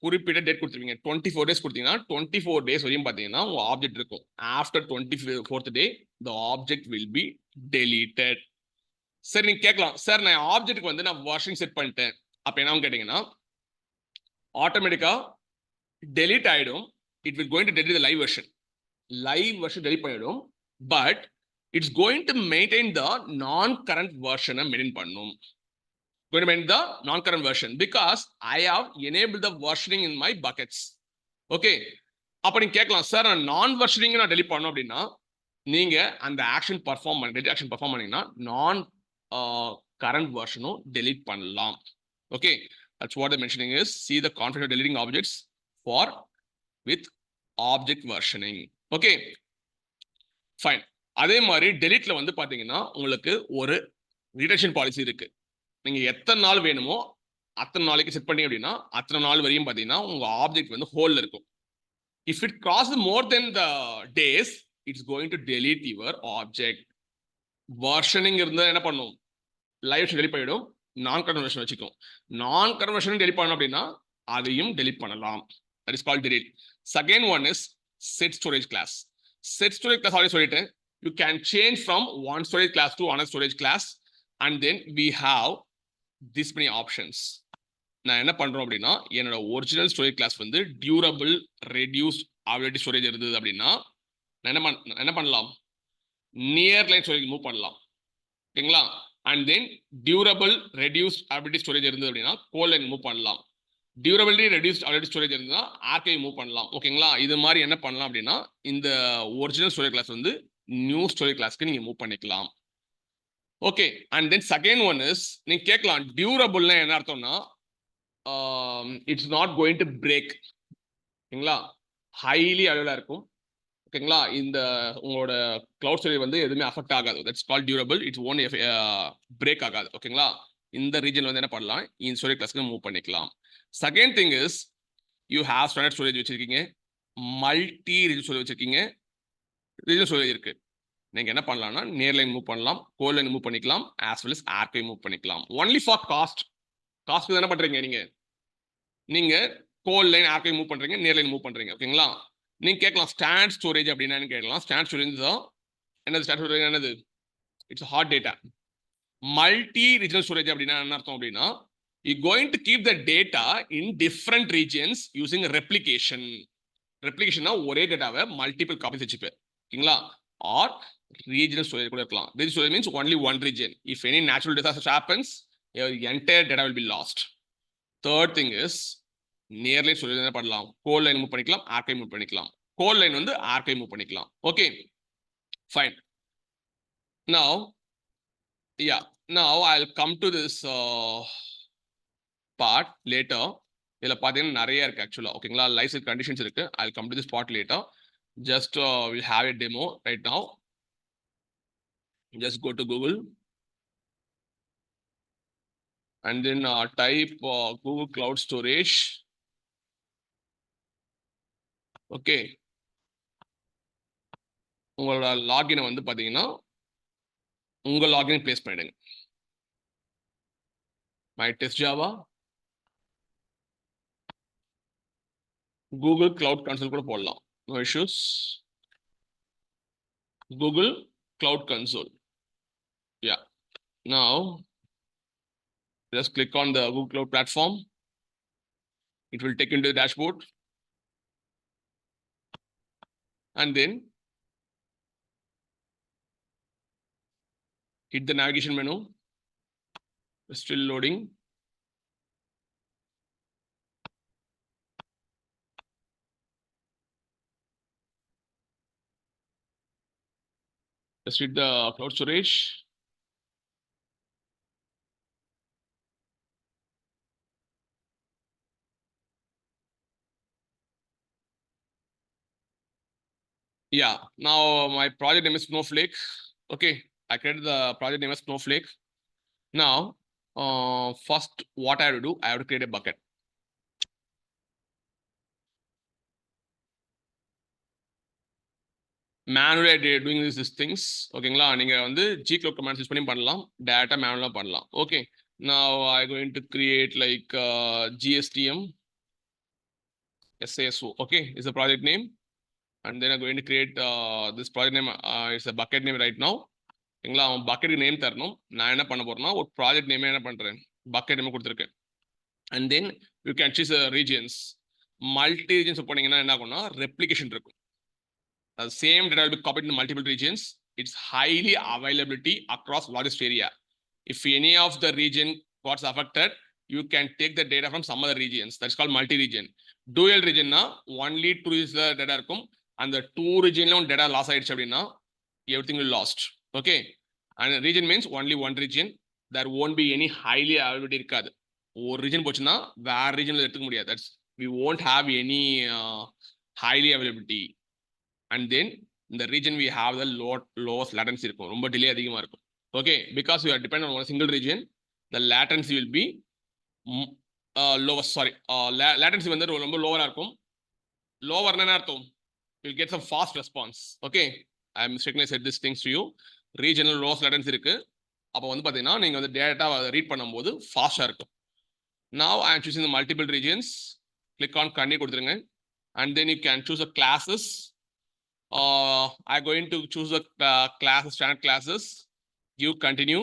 குறிப்பிட்ட டேட் கொடுத்துருவீங்க. 24 days கொடுத்தீங்கன்னா 24 days வரையும் பாத்தீங்கன்னா உங்க ஆப்ஜெக்ட் இருக்கும். After 24th day the object will be deleted. சரி, நீங்க கேட்கலாம், சார் நான் ஆப்ஜெக்ட்டுக்கு வந்து நான் வெர்ஷன் செட் பண்ணிட்டேன் அப்ப என்ன கேட்டீங்கன்னா ஆட்டோமேட்டிக்கா delete ஆயிடும். it will going to delete the live version. live version delete பண்ணிடும். but it's going to maintain the non-current version maintain பண்ணும். going to maintain the non-current version because I have enabled the versioning in my buckets. okay, அப்ப நீங்க கேட்கலாம், sir நான் நான் versioning நான் delete பண்ணனும் அப்படின்னா நீங்க அந்த ஆக்ஷன் பெர்ஃபார்ம் பண்ணி delete ஆக்ஷன் பெர்ஃபார்ம் பண்ணீங்கன்னா நான் current version-உம் delete பண்ணலாம். okay, that's what the mentioning is. see the conflict of deleting objects for with object versioning. okay fine. அதே மாதிரி டெலிட்ல வந்து பாத்தீங்கன்னா உங்களுக்கு ஒரு ரிடக்ஷன் பாலிசி இருக்கு. நீங்க எத்தனை நாள் வேணுமோ அத்தனை நாளைக்கு செட் பண்ணீங்க அப்படின்னா அத்தனை நாள் வரையும் பாத்தீங்கன்னா உங்க ஆப்ஜெக்ட் வந்து ஹோல்ல இருக்கும். If it crosses more than the days it's going to delete your object. Versioning இருந்தா என்ன பண்ணும்? லைவ் வெர்ஷன் டெலிட் பண்ணிடும். நான் கரண்ட் வெர்ஷன் வச்சுக்கும். நான் கரண்ட் வெர்ஷன் டெலிட் பண்ணணும் அப்படின்னா அதையும் டெலிட் பண்ணலாம். that is called delete. second one is set storage class. set storage class already சொல்லிட்டேன். you can change from one storage class to another storage class and then we have this many options. நான் என்ன பண்றோம் அப்படின்னா என்னோட original storage class வந்து durable reduced availability storage இருந்தது அப்படின்னா நான் என்ன பண்ணலாம் நியர் லைன் ஸ்டோரேஜ் மூவ் பண்ணலாம் ஓகேங்களா and then durable reduced availability storage இருந்தது அப்படின்னா கோல் லைன் மூவ் பண்ணலாம் டியூரபிலிட்டி ரெடியூஸ்ட் அவைலபிலிட்டி ஸ்டோரேஜ் இருந்தா ஆர்கைவ் மூவ் பண்ணலாம் ஓகேங்களா இது மாதிரி என்ன பண்ணலாம் அப்படின்னா இந்த ஒரிஜினல் ஸ்டோரேஜ் கிளாஸ் வந்து நியூ ஸ்டோரேஜ் கிளாஸ்க்கு நீங்க மூவ் பண்ணிக்கலாம் okay and then second one is நீங்க கேட்கலாம் டியூரபிள்னா என்ன அர்த்தம்னா it's not going to break ஓகேங்களா ஹைலி அவைலபிளா இருக்கும் ஓகேங்களா இந்த உங்களோட கிளவுட் ஸ்டோரேஜ் வந்து எதுவுமே அஃபெக்ட் ஆகாது that's call durable its own break ஆகாது ஓகேங்களா இந்த ரீஜன் வந்து என்ன பண்ணலாம் இந்த ஸ்டோரேஜ் கிளாஸ்க்கு மூவ் பண்ணிக்கலாம் second thing is you have standard storage வச்சிருக்கீங்க மல்டி ரீஜன் ஸ்டோரேஜ் வச்சிருக்கீங்க ரீஜன் ஸ்டோரேஜ் இருக்கு நீங்க என்ன பண்ணலாம்னா நியர் லைன் மூவ் பண்ணலாம் கோல் லைன் மூவ் பண்ணிக்கலாம் as well as archive move பண்ணிக்கலாம் ஒன்லி ஃபார் காஸ்ட் என்ன பண்றீங்க நீங்க கோல் லைன் ஆர்கைவ் மூவ் பண்றீங்க நியர் லைன் மூவ் பண்றீங்க ஓகேங்களா நீங்க கேட்கலாம் ஸ்டாண்ட் ஸ்டோரேஜ் அப்படின்னா கேட்கலாம் ஸ்டாண்ட் ஸ்டோரேஜ் தான் என்னது ஸ்டாண்ட் ஸ்டோரேஜ் என்னது it's hot data multi regional storage அப்படின்னா என்ன அர்த்தம் அப்படின்னா you going to keep the data in different regions using ரெப்ளிகேஷன்னா ஒரே டேட்டாவை மல்டிபிள் காப்பீஸ் வச்சுப்பேன் ஓகேங்களா ஆர் regional storage கூட இருக்கலாம் regional storage means only one region if any natural disaster happens your entire data will be lost third thing is near line storage என்ன பண்ணலாம் cold line move பண்ணிக்கலாம் archive move பண்ணிக்கலாம் cold line வந்து archive move பண்ணிக்கலாம் okay fine now I'll come to this part later இதுல பாத்தீங்கன்னா நிறைய இருக்கு ஆக்சுவலா ஓகேங்களா லைஃப் சைக்கிள் கண்டிஷன்ஸ் இருக்கு I'll come to this part later just we'll have a demo right now just go to Google and then type Google Cloud Storage okay உங்களோட லாகினை வந்து பாத்தீங்கன்னா உங்க லாகின் பிளேஸ் பண்ணிடுங்க my test java Google Cloud Console கூட போடலாம் no issues Google Cloud Console yeah now just click on the Google Cloud platform it will take you into the dashboard and then hit the navigation menu it's still loading just hit the cloud storage yeah now my project name is Snowflake okay I created the project name as Snowflake now first what I have to do I have to create a bucket manually doing these things ஓகேங்களா நீங்க வந்து gcloud commands use பண்ணி பண்ணலாம் data manually பண்ணலாம் okay now I going to create like gstm saso okay is the project name and then I'm going to create this project name it's a bucket name right now ஓகேங்களா bucket name தரணும் நான் என்ன பண்ண போறேன்னா ஒரு project name என்ன பண்றேன் bucket name கொடுத்திருக்கேன் and then you can choose regions multi regions போனீங்கன்னா என்ன ஆகும்னா replication இருக்கும் the same data will be copied in multiple regions it's highly availability across largest area if any of the region got affected you can take the data from some other regions that's called multi region dual region na only two is the data இருக்கும் and the two region la data loss ஆயிடுச்சு அப்படினா everything will lost okay and region means only one region there won't be any highly availability இருக்காது ஒரு region போச்சுனா வேற region எடுத்துக்க முடியாது that's we won't have any highly availability and then in the region we have the lowest latency இருக்கும் ரொம்ப delay அதிகமா இருக்கும் okay because we are dependent on one single region the latency will be lowest sorry latency வந்து ரொம்ப lower இருக்கும் lower என்ன அர்த்தம் you'll get some fast response okay I mistakenly said these things to you regional lowest latency இருக்கு அப்ப வந்து பாத்தீங்கன்னா நீங்க வந்து டேட்டா ரீட் பண்ணும்போது ஃபாஸ்டா இருக்கும் now I am choosing the multiple regions click on கண்ணி கொடுத்துருங்க and then you can choose the classes I'm going to choose the classes standard classes you continue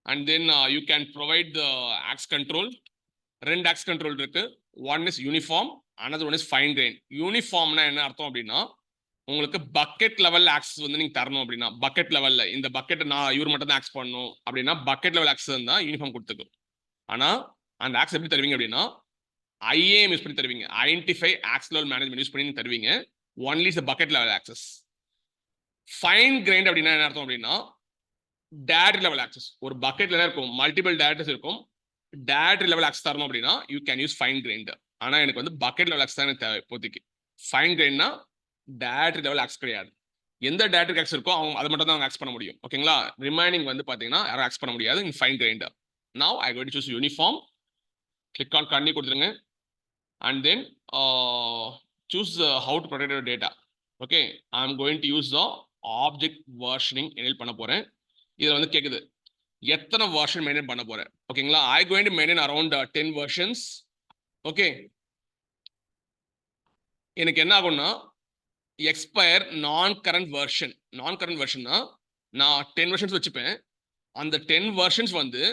and then you can provide the access control 2 access control இருக்கு. One is uniform, another one is fine grain. யூனிஃபார்ம்னா என்ன அர்த்தம் அப்படின்னா உங்களுக்கு bucket level access வந்து நீங்க தரணும் அப்படின்னா பக்கெட் லெவல்ல இந்த பக்கெட் நான் இவர் மட்டும் தான் ஆக்சஸ் பண்ணணும் அப்படின்னா பக்கெட் லெவல் ஆக்சஸ் தான் யூனிஃபார்ம் கொடுத்துக்கும். ஆனா அந்த ஆக்சஸ் எப்படி தருவீங்க அப்படின்னா IAM யூஸ் பண்ணி தருவீங்க. Identify access level management use பண்ணி தருவீங்க. Only is bucket level access. Fine grind அப்படின்னா என்ன அர்த்தம் அப்படின்னா டைரக்டரி லெவல் ஆக்சஸ். ஒரு பக்கெட்ல என்ன இருக்கும், மல்டிபிள் டைரக்டரிஸ் இருக்கும். டைரக்டரி லெவல் ஆக்சஸ் தரணும் அப்படின்னா you can use fine grind. ஆனா எனக்கு வந்து பக்கெட் லெவல் ஆக்சஸ் தான் எனக்கு தேவை இப்போதைக்கு. ஃபைன் கிரைண்ட்னா டைரக்டரி லெவல் ஆக்சஸ் கிடையாது. எந்த டைரக்டரி ஆக்சஸ் இருக்கோ அவங்க அதை மட்டும் தான் அவங்க ஆக்சஸ் பண்ண முடியும். ஓகேங்களா? ரிமைனிங் வந்து பாத்தீங்கன்னா யாரும் ஆக்சஸ் பண்ண முடியாது இன் fine grind. Now I going to choose uniform. Click on கண்ணி கொடுத்துருங்க. And then choose how to protect your data. Okay, I'm going to use the object versioning enable பண்ண போறேன். இதுல வந்து கேக்குது எத்தனை வெர்ஷன் மெயின்டைன் பண்ண போறேன். ஓகேங்களா? I going to maintain around 10 versions. Okay, எனக்கு என்ன ஆகும்னா எக்ஸ்பயர் நான் கரண்ட் வெர்ஷன்னா நான் 10 வெர்ஷன்ஸ் வச்சுப்பேன். அந்த 10 வெர்ஷன்ஸ் வந்து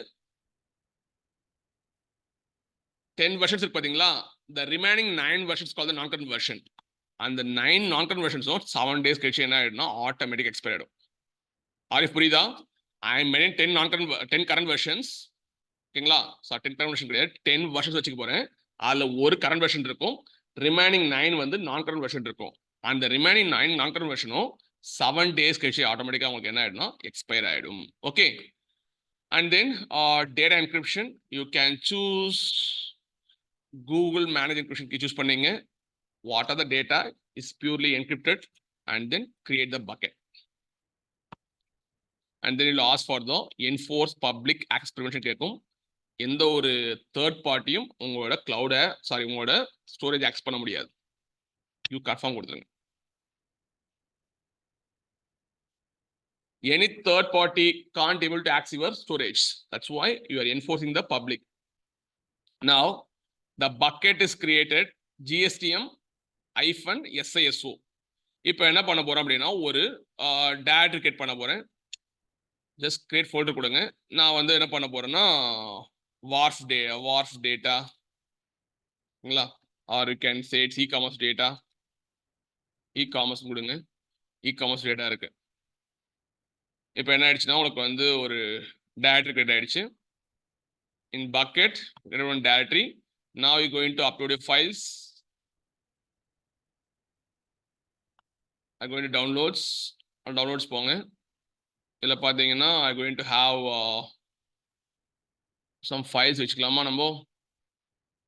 10 versions இருக்கு பாத்தீங்களா, the remaining 9 versions called the non-current version. அந்த 9 non-current versions 7 days கழிச்சு என்ன ஆயிடும்னா ஆட்டோமேட்டிக் எக்ஸ்பயர் ஆயிடும். ஆரிஃப் புரியுதா? I am maintain 10 current versions. ஓகேங்களா? ஸோ 10 current version கிடையாது, 10 versions வச்சுக்க போறேன். அதுல ஒரு current version இருக்கும், ரிமைனிங் 9 வந்து நான் current version இருக்கும். அந்த ரிமைனிங் 9 நான் current version 7 days கழிச்சு ஆட்டோமேட்டிக்கா உங்களுக்கு என்ன ஆயிடும்னா எக்ஸ்பயர் ஆயிடும். Okay, and then data encryption you can choose Google Managed Encryption key choose பண்ணீங்க. What are the data is purely encrypted and then create the bucket. And then you'll ask for the enforce public access prevention கேட்கும். எந்த ஒரு third பார்ட்டியும் உங்களோட உங்களோட storage access பண்ண முடியாது. You confirm கொடுத்துருங்க. Any third party can't able to access your storage. That's why you are enforcing the public. Now the bucket is created GSTM-SISO. இப்போ என்ன பண்ண போறோம் அப்படின்னா ஒரு டைரக்டரி கிரியேட் பண்ண போறேன். ஜஸ்ட் கிரியேட் ஃபோல்டர் கொடுங்க. நான் வந்து என்ன பண்ண போறேன்னா wharf data are you can say it's e-commerce data. E-commerce கொடுங்க. இ-காமர்ஸ் டேட்டா இருக்கு. இப்போ என்ன ஆயிடுச்சுன்னா உங்களுக்கு வந்து ஒரு டைரக்டரி கிரியேட் ஆயிடுச்சு. In bucket one directory. Now you're going to upload your files. I'm going to downloads போங்க. இதுல பாத்தீங்கன்னா I'm going to have some files வச்சுக்கலாமா நம்ம.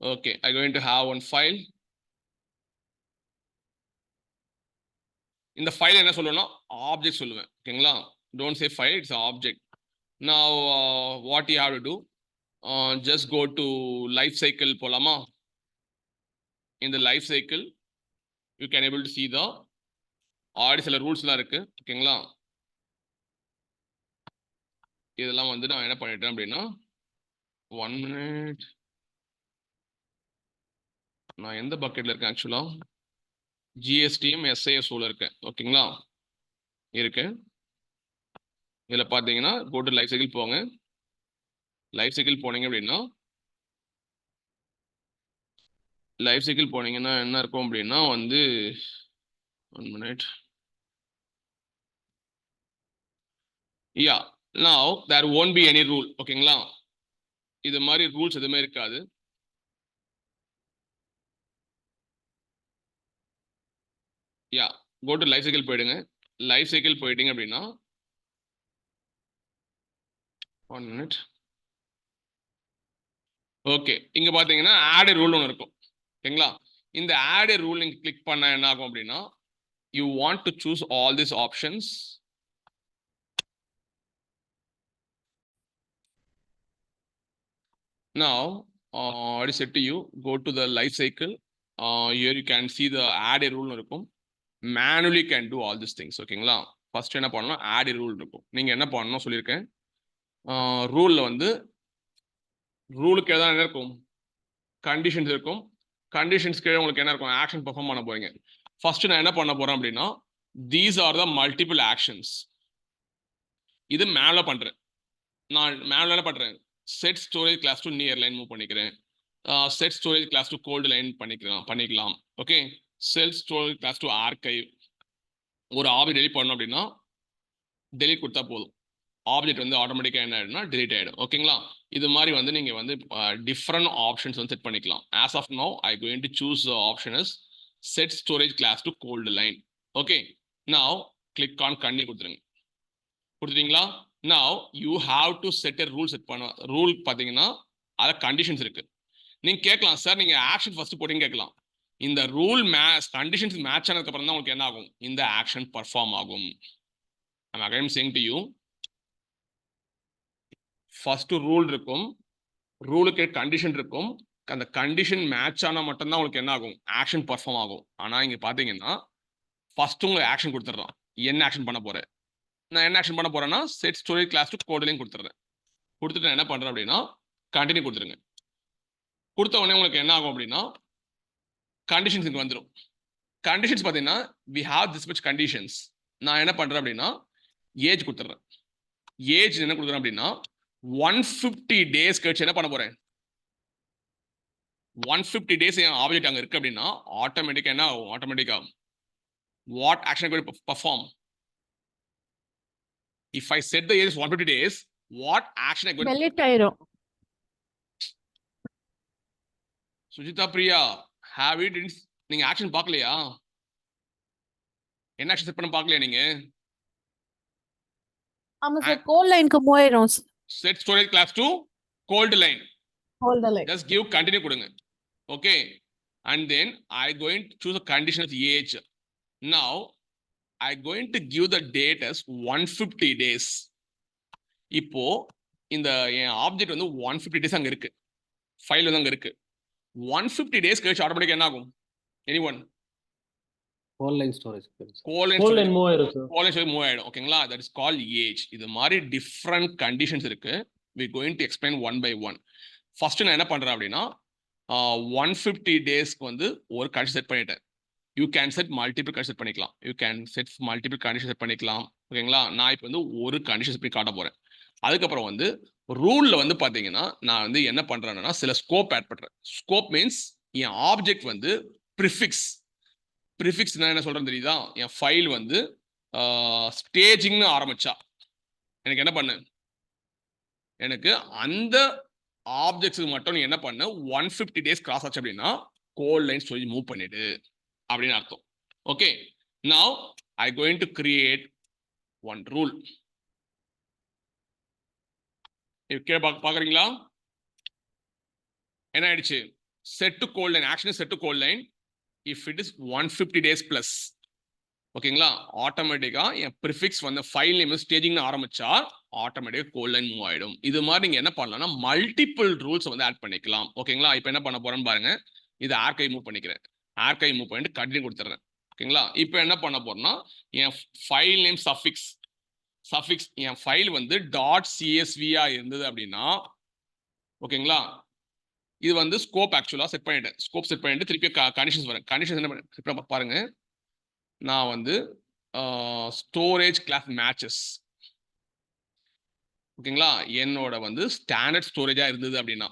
Okay, I'm going to have one file. இந்த ஃபைல் என்ன சொல்லுவேன்னா object சொல்லுவேன். ஓகேங்களா? Don't say file, it's an object. Now what you have to do, just go to life cycle போலாமா. In the life cycle you can able to see the already சில ரூல்ஸ்லாம் இருக்கு. ஓகேங்களா? இதெல்லாம் வந்து நான் என்ன பண்ணிட்டேன் அப்படின்னா 1 minute, நான் எந்த பக்கெட்ல இருக்கேன் ஆக்சுவலா GSTM-SISO இருக்கேன். ஓகேங்களா? இருக்கு. இதுல பாத்தீங்கன்னா go to life cycle போங்க. லைஃப் சைக்கிள் போனீங்க அப்படின்னா என்ன இருக்கும் அப்படின்னா வந்து 1 minute. Yeah, now there won't be any rule. ஓகேங்களா? இது மாதிரி ரூல்ஸ் எதுவுமே இருக்காது. யா, go to லைஃப் சைக்கிள் போயிடுங்க. லைஃப் சைக்கிள் போயிட்டீங்க அப்படின்னா 1 minute. ஓகே, இங்க பாத்தீங்கன்னா ஆட் a rule ஒன்று இருக்கும். ஓகேங்களா? இந்த ஆட் a rule நீங்க கிளிக் பண்ண என்ன ஆகும் அப்படின்னா you want to choose all these options. Now what is said to you, go to the life cycle. Here you can see the add a rule இருக்கும். manually can do all these things. ஓகேங்களா? First என்ன பண்ணணும், add a rule இருக்கும். நீங்க என்ன பண்ணணும் சொல்லியிருக்கேன். ரூல்ல வந்து ரூலுக்கு எதாவது என்ன இருக்கும், கண்டிஷன்ஸ் இருக்கும். கண்டிஷன்ஸ் கீழே உங்களுக்கு என்ன இருக்கும், ஆக்ஷன் பெர்ஃபார்ம் பண்ண போறீங்க. ஃபர்ஸ்ட் நான் என்ன பண்ண போறேன் அப்படின்னா these are the multiple actions. இது மேல பண்றேன். நான் மேல என்ன பண்றேன், set storage class to near line move பண்ணிக்கிறேன். Set storage class to coldline பண்ணிக்கலாம் okay. Set storage class to archive. ஒரு ஆப்ஜெக்ட் டெலிட் பண்ணோம் அப்படின்னா டெலிட் கொடுத்தா போதும், ஆப்ஜெக்ட் வந்து ஆட்டோமேட்டிக்காக என்ன ஆகிடும்னா டெலிட் ஆகிடும் ஓகேங்களா. இது மாதிரி வந்து நீங்கள் வந்து டிஃப்ரெண்ட் ஆப்ஷன்ஸ் வந்து செட் பண்ணிக்கலாம். As of now I going to choose option is set storage class to coldline. Okay, now click on கண்ணி கொடுத்துட்டீங்களா. Now you have to set a rule set பண்ண. ரூல் பார்த்தீங்கன்னா அதில் conditions இருக்கு. நீங்கள் கேட்கலாம் சார் நீங்கள் ஆக்ஷன் ஃபர்ஸ்ட் போட்டிங்க கேட்கலாம். இந்த ரூல் கண்டிஷன்ஸ் மேட்ச் ஆனதுக்கு அப்புறம் தான் உங்களுக்கு என்ன ஆகும், இந்த ஆக்ஷன் பர்ஃபார்ம் ஆகும். I'm again saying to you, first rule இருக்கும், ரூலுக்கு கண்டிஷன் இருக்கும், அந்த கண்டிஷன் மேட்ச் ஆனால் மட்டும்தான் உங்களுக்கு என்ன ஆகும், ஆக்ஷன் பர்ஃபார்ம் ஆகும். ஆனால் இங்கே பார்த்தீங்கன்னா ஃபர்ஸ்ட் உங்களுக்கு ஆக்ஷன் கொடுத்துட்றான். என்ன ஆக்ஷன் பண்ண போறேன், நான் என்ன ஆக்ஷன் பண்ண போறேன்னா செட் ஸ்டோரேஜ் கிளாஸ் டு கோட்லையும் கொடுத்துட்றேன். கொடுத்துட்டு நான் என்ன பண்றேன் அப்படின்னா கண்டினியூ கொடுத்துருங்க. கொடுத்த உடனே உங்களுக்கு என்ன ஆகும் அப்படின்னா கண்டிஷன்ஸ் இங்கே வந்துடும். கண்டிஷன்ஸ் பார்த்தீங்கன்னா we have this much conditions. நான் என்ன பண்றேன் அப்படின்னா ஏஜ் கொடுத்துட்றேன். ஏஜ் என்ன கொடுக்குறேன் அப்படின்னா 150 days கழிச்சு என்ன பண்ண போறேன், 150 days என் ஆப்ஜெக்ட் அங்கே இருக்கு அப்படின்னா ஆட்டோமேட்டிக்காக என்ன ஆகும், ஆட்டோமேட்டிக்காக what action going to perform. If I set the age is 150 days, what action I going to... delete ஆயிரும். Sujitha Priya, have you didn't நீங்க ஆக்ஷன் பார்க்கலையா, என்ன ஆக்ஷன் செட் பண்ண பார்க்கலையா நீங்க? ஆமா சார், கோல்ட் லைனுக்கு மூவ் ஆயிரும். Set storage class to gold line. Cold line just give continue கொடுங்க. okay, and then I going to choose a condition of age. now I going to give the date as 150 days. இப்போ இந்த என் object வந்து 150 days அங்க இருக்கு, file வந்து அங்க இருக்கு. 150 days கழிச்சு ஆட்டோமேட்டிக்கா என்ன ஆகும், anyone? Gold line storage coldline move ஆயிரும் சார். கோல்ட் லைன் மூவ் ஆயிடும் ஓகேங்களா. That is called age. இது மாதிரி டிஃப்ரெண்ட் கண்டிஷன்ஸ் இருக்கு. we going to explain one by one. First நான் என்ன பண்றேன் அப்படின்னா 150 டேஸ்க்கு வந்து ஒரு கண்டிஷன் செட் பண்ணிட்டேன். You can set multiple condition set பண்ணிக்கலாம். You can set multiple condition set பண்ணிக்கலாம் ஓகேங்களா. நான் இப்போ வந்து ஒரு கண்டிஷன் செட் பண்ணி காட்ட போறேன். அதுக்கப்புறம் வந்து ரூல்ல வந்து பாத்தீங்கன்னா நான் வந்து என்ன பண்றேன்னா சில ஸ்கோப் ஆட் பண்றேன். ஸ்கோப் மீன்ஸ் என் ஆப்ஜெக்ட் வந்து ப்ரிஃபிக்ஸ். ப்ரிஃபிக்ஸ் நான் என்ன சொல்றேன் தெரியுதா, என் ஃபைல் வந்து ஸ்டேஜிங்னு ஆரம்பிச்சா எனக்கு என்ன பண்ணு, எனக்கு அந்த ஆப்ஜெக்ட்ஸுக்கு மட்டும் நீ என்ன பண்ணு 150 days கிராஸ் ஆச்சு அப்படின்னா கோல்ட் லைன் ஸ்டோரேஜ் மூவ் பண்ணிடு அப்படின்னு அர்த்தம். Okay, now I going to create one rule. பாக்குறீங்களா என்ன ஆயிடுச்சு, set to gold line. Action set to gold line if it is 150 days plus ஓகேங்களா. ஆட்டோமேட்டிக்கா என் ப்ரிஃபிக்ஸ் வந்து ஃபைல் நேம் ஸ்டேஜிங்னு ஆரம்பிச்சா ஆட்டோமேட்டிக்கா கோல்ட் லைன் மூவ் ஆயிடும். இது மாதிரி நீங்க என்ன பண்ணலாம்னா மல்டிபிள் ரூல்ஸ் வந்து ஆட் பண்ணிக்கலாம் ஓகேங்களா. இப்போ என்ன பண்ண போறேன்னு பாருங்க, இது ஆர்கைவ் மூவ் பண்ணிக்கிறேன். ஆர்கைவ் மூவ் பண்ணிட்டு கண்டினியூ கொடுத்துறேன் ஓகேங்களா. இப்போ என்ன பண்ண போறேன்னா என் ஃபைல் நேம் சஃபிக்ஸ் என் ஃபைல் வந்து .csv இருந்தது அப்படின்னா ஓகேங்களா. இது வந்து ஸ்கோப் ஆக்சுவலா செட் பண்ணிட்டேன். ஸ்கோப் செட் பண்ணிட்டு திருப்பி கண்டிஷன்ஸ் வரேன். கண்டிஷன்ஸ் என்ன பாருங்க, நான் வந்து ஸ்டோரேஜ் கிளாஸ் மேட்சஸ் ஓகேங்களா. என்னோட வந்து ஸ்டாண்டர்ட் ஸ்டோரேஜா இருந்தது அப்படின்னா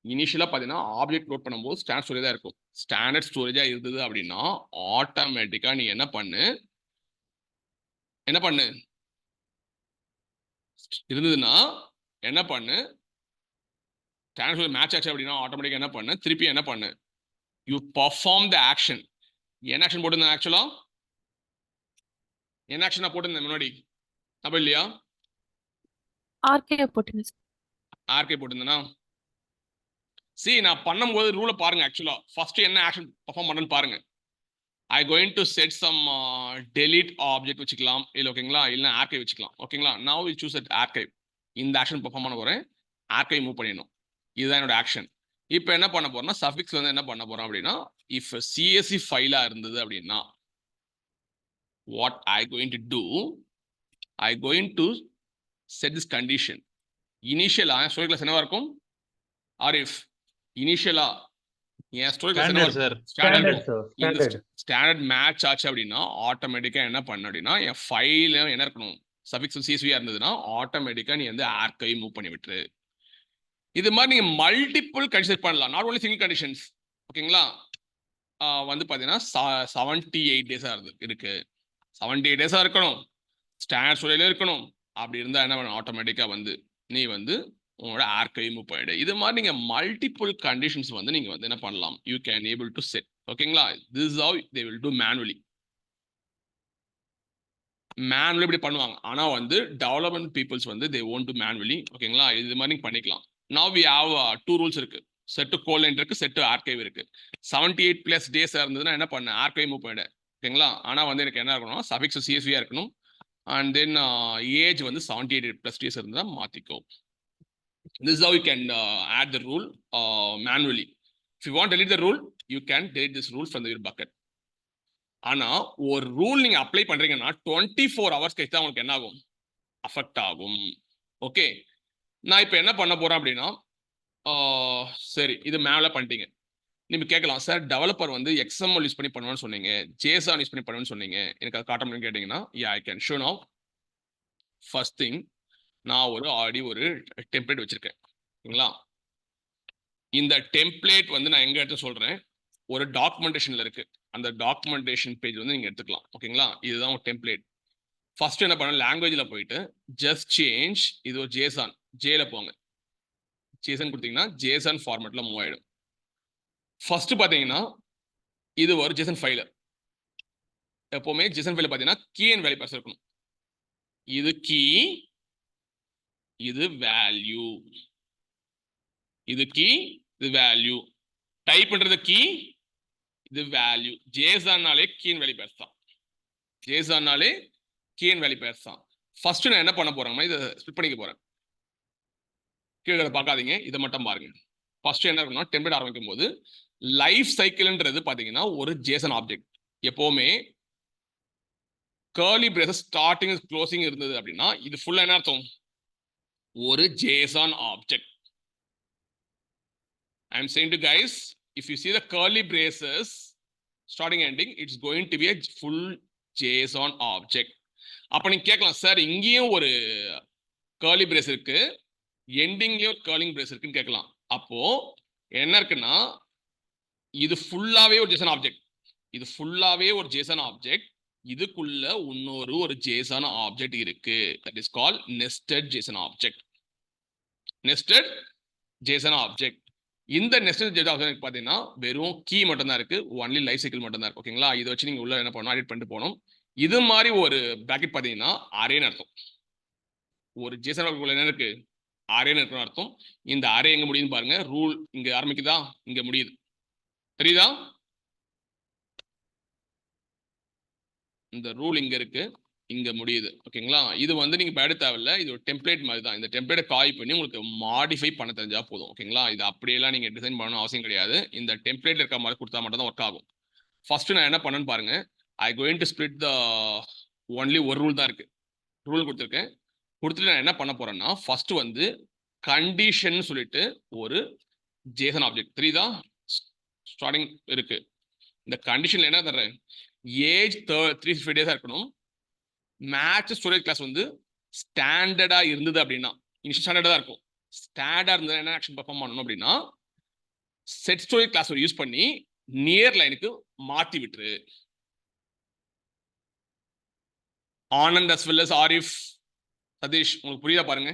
இனிஷியலா பாத்தீங்கன்னா ஆப்ஜெக்ட் லோட் பண்ணும்போது ஸ்டாண்டர்ட் ஸ்டோரேஜா இருக்கும். ஸ்டாண்டர்ட் ஸ்டோரேஜா இருந்தது அப்படின்னா ஆட்டோமேட்டிக்கா நீ என்ன பண்ணு இருந்ததுன்னா என்ன பண்ணு, ஸ்டாண்டர்ட் மேட்ச் ஆச்சு அப்படின்னா ஆட்டோமேட்டிக்கா என்ன பண்ணு, திருப்பி என்ன பண்ணு, யூ பர்ஃபார்ம் த ஆக்ஷன். என்ன ஆக்ஷன் போட்டிருந்தேன் ஆக்சுவலா, என்ன ஆக்ஷன் நான் போட்டிருந்தேன் முன்னாடி தப்பு இல்லையா, ஆர்கே போட்டுங்க சார். ஆர்கே போட்டிருந்தேனா. நான் பண்ணும்போது ரூலை பாருங்க. ஆக்சுவலா ஃபர்ஸ்ட் என்ன ஆக்ஷன் பர்ஃபார்ம் பண்ணணும்னு பாருங்க. I going to set some delete object வச்சுக்கலாம், இல்லை ஓகேங்களா, இல்லை ஆர்கைவ் வச்சுக்கலாம் ஓகேங்களா. Now we choose archive. இந்த ஆக்ஷன் பர்ஃபார்ம் பண்ண போறேன், ஆர்கைவ் மூவ் பண்ணிடணும். இதுதான் என்னோட ஆக்ஷன். இப்போ என்ன பண்ண போறேன்னா சஃபிக்ஸ் வந்து என்ன பண்ண போறோம் அப்படின்னா இஃப் சிஎஸ்சி ஃபைலா இருந்தது அப்படின்னா what I going to do, I going to set this condition. இனிஷியலா ஸ்டோரேஜ் கிளாஸ் என்னவா இருக்கும், ஆர் இஃப் இனிஷியலா என் ஸ்டோரேஜ் ஸ்டாண்டர்ட் மேட்ச் ஆச்சு அப்படின்னா ஆட்டோமேட்டிக்கா என்ன பண்ண அப்படின்னா என் ஃபைல் என்ன இருக்கணும், சஃபிக்ஸ் சிஎஸ்வியா இருந்ததுன்னா ஆட்டோமேட்டிக்கா நீ வந்து ஆர்கைவ் மூவ் பண்ணி விட்டுரு. இது மாதிரி நீங்க மல்டிபிள் கண்டிஷன் பண்ணலாம், நாட் ஓன்லி சிங்கிள் கண்டிஷன்ஸ். ஓகேங்களா? வந்து பார்த்தீங்கன்னா 78 டேஸா இருக்கு. 78 டேஸா இருக்கணும், ஸ்டாண்டர்ட் ஸ்டோரேஜ்ல இருக்கணும். அப்படி இருந்தா என்ன பண்ணும், ஆட்டோமேட்டிக்கா வந்து நீ வந்து உங்களோட ஆர்கைவ் மூவ் பண்ணிடு. இது மாதிரி நீங்க மல்டிபிள் கண்டிஷன்ஸ் வந்து நீங்க வந்து என்ன பண்ணலாம், you can able to set. ஓகேங்களா? This is how they will do manually. Manually இப்படி பண்ணுவாங்க. ஆனா வந்து டெவலப்மெண்ட் பீப்புள்ஸ் வந்து தே ஓன்ட் டு மேனுவலி. ஓகேங்களா? இது மாதிரி நீங்க பண்ணிக்கலாம். நவ் வி ஹேவ் 2 ரூல்ஸ் இருக்கு. செட் கோலன் இருக்கு, செட் ஆர்கைவ் இருக்கு. 78 பிளஸ் டேஸ் இருந்ததுன்னா என்ன பண்ண, ஆர்கைவ் மூவ் பண்ணிடு. ஓகேங்களா? ஆனா வந்து எனக்கு என்ன இருக்கணும், சஃபிக்ஸ் சிஎஸ்வியா இருக்கணும். அண்ட் தென் ஏஜ் வந்து 78 பிளஸ் டேஸ் இருந்தா மாத்திக்கோ. This is how you can add the rule manually. If you want to delete the rule, you can delete this rule from your bucket. ஆனா ஒரு ரூல் நீங்க apply பண்றீங்கன்னா 24 hours கழிச்சு தான் உங்களுக்கு என்ன ஆகும், அஃபெக்ட் ஆகும். ஓகே, நான் இப்போ என்ன பண்ண போறேன் அப்படின்னா, சரி இது மேல பண்ணிட்டீங்க. நீங்க கேட்கலாம், சார் டெவலப்பர் வந்து XML யூஸ் பண்ணி பண்ணுவேன்னு சொன்னீங்க, JSON யூஸ் பண்ணி பண்ணுவேன்னு சொன்னீங்க, எனக்கு அதை காட்ட முடியும்னு கேட்டீங்கன்னா, I can show now. First thing, நான் ஆல்ரெடி ஒரு டெம்ப்ளேட் வச்சிருக்கேன். ஓகேங்களா? இந்த டெம்ப்ளேட் வந்து நான் எங்க எடுத்து சொல்றேன், ஒரு டாக்குமெண்டேஷன்ல இருக்கு. அந்த டாக்குமெண்டேஷன் பேஜ் வந்து நீங்க எடுத்துக்கலாம். ஓகேங்களா? இதுதான் ஒரு டெம்ப்ளேட். ஃபர்ஸ்ட் என்ன பண்ண, லாங்குவேஜ்ல போயிட்டு ஜஸ்ட் சேஞ்ச், இது ஒரு JSON, ஜேல போங்க. JSON கொடுத்தீங்கன்னா JSON ஃபார்மேட்ல மூவ் ஆயிடும். ஃபர்ஸ்ட் பாத்தீங்கன்னா இது ஒரு JSON ஃபைல். எப்பவுமே JSON ஃபைல் பாத்தீங்கன்னா கீ அண்ட் வேல்யூ பேர்ஸ் இருக்கணும். இது கீ, இது வேல்யூ. இது கீ, இது வேல்யூ. டைப் பண்றது கீ, இது வேல்யூ. JSON-னாலே கீ அண்ட் வேல்யூ பேர்ஸ் தான். JSON-னாலே கீ அண்ட் வேல்யூ பேர்ஸ் தான். ஃபர்ஸ்ட் நான் என்ன பண்ண போறேன்னா, இதை ஸ்பிளிட் பண்ணிக்க போறேன். கீழே பார்க்காதீங்க, இதை மட்டும் பாருங்க. ஃபர்ஸ்ட் என்ன இருக்குன்னா, டெம்ப்ளேட் ஆரம்பிக்கும் போது லைஃப் சைக்கிள்ன்றது பாத்தீங்கன்னா ஒரு JSON ஆப்ஜெக்ட். எப்பவுமே கர்லி பிரேசஸ் ஸ்டார்டிங் க்ளோசிங் இருந்தது அப்படின்னா இது ஃபுல்லா என்ன அர்த்தம், ஒரு JSON object. I am saying to guys, if you see the curly braces starting ending, it's going to be a full JSON object. அப்ப நீங்க கேட்கலாம், சார் இங்கேயும் ஒரு curly brace இருக்கு, எண்டிங்லயும் ஒரு curling brace இருக்குன்னு கேட்கலாம். அப்போ என்ன இருக்குன்னா, இது ஃபுல்லாவே ஒரு JSON ஆப்ஜெக்ட். இது ஃபுல்லாவே ஒரு JSON ஆப்ஜெக்ட். இதுக்குள்ள ஒரு JSON ஆப்ஜெக்ட் இருக்கு. That is called nested JSON object. Nested JSON object. இந்த நெஸ்டட் JSON ஆப்ஜெக்ட் பாத்தீங்கன்னா வெறும் கீ மட்டும் தான் இருக்கு, ஒன்லி லைஃப் சைக்கிள் மட்டும் தான் இருக்கு. ஓகேங்களா? இதை வச்சு நீங்க உள்ள என்ன பண்ணணும், எடிட் பண்ணிட்டு போகணும். இது மாதிரி ஒரு பிராக்கெட் பாத்தீங்கன்னா அரேன்னு அர்த்தம். ஒரு JSON ஆப்ஜெக்ட் என்ன இருக்கு, அரேன்னு இருக்குன்னு அர்த்தம். இந்த அரே எங்க முடியுதுன்னு பாருங்க. ரூல் இங்க ஆரம்பிக்குதா, இங்க முடியுது, தெரியுதா? இந்த ரூல் இங்க இருக்கு, இங்க முடியுது. ஓகேங்களா? இது வந்து நீங்க பயப்பட தேவையில்ல, இது ஒரு டெம்ப்ளேட் மாதிரி தான். இந்த டெம்ப்ளேட்டை காப்பி பண்ணி உங்களுக்கு மாடிஃபை பண்ண தெரிஞ்சா போதும். ஓகேங்களா? இது அப்படியெல்லாம் நீங்க டிசைன் பண்ணணும் அவசியம் கிடையாது. இந்த டெம்ப்ளேட் இருக்க மாதிரி கொடுத்தா மட்டும் தான் ஒர்க் ஆகும். ஃபர்ஸ்ட் நான் என்ன பண்ணேன்னு பாருங்க. I going to split the only ஒரு ரூல் தான் இருக்கு. ரூல் கொடுத்துருக்கேன். கொடுத்துட்டு நான் என்ன பண்ண போறேன்னா, ஃபர்ஸ்ட் வந்து கண்டிஷன் சொல்லிட்டு ஒரு JSON ஆப்ஜெக்ட், தெரியுதா? ஸ்டார்டிங் இருக்கு. இந்த கண்டிஷன்ல என்ன தர்றேன், ஏஜ் 365 டேஸா இருக்கணும். மேட்ச் ஸ்டோரேஜ் கிளாஸ் வந்து ஸ்டாண்டர்டா இருந்தது அப்படின்னா, இனிஷியல் ஸ்டாண்டர்டா தான் இருக்கும். ஸ்டாண்டர்டா இருந்தா என்ன ஆக்ஷன் பெர்ஃபார்ம் பண்ணணும் அப்படின்னா, செட் ஸ்டோரேஜ் கிளாஸ் யூஸ் பண்ணி நியர் லைனுக்கு மாத்தி விட்டுரு. Anand as well as Arif, Satish, உங்களுக்கு புரியுதா பாருங்க.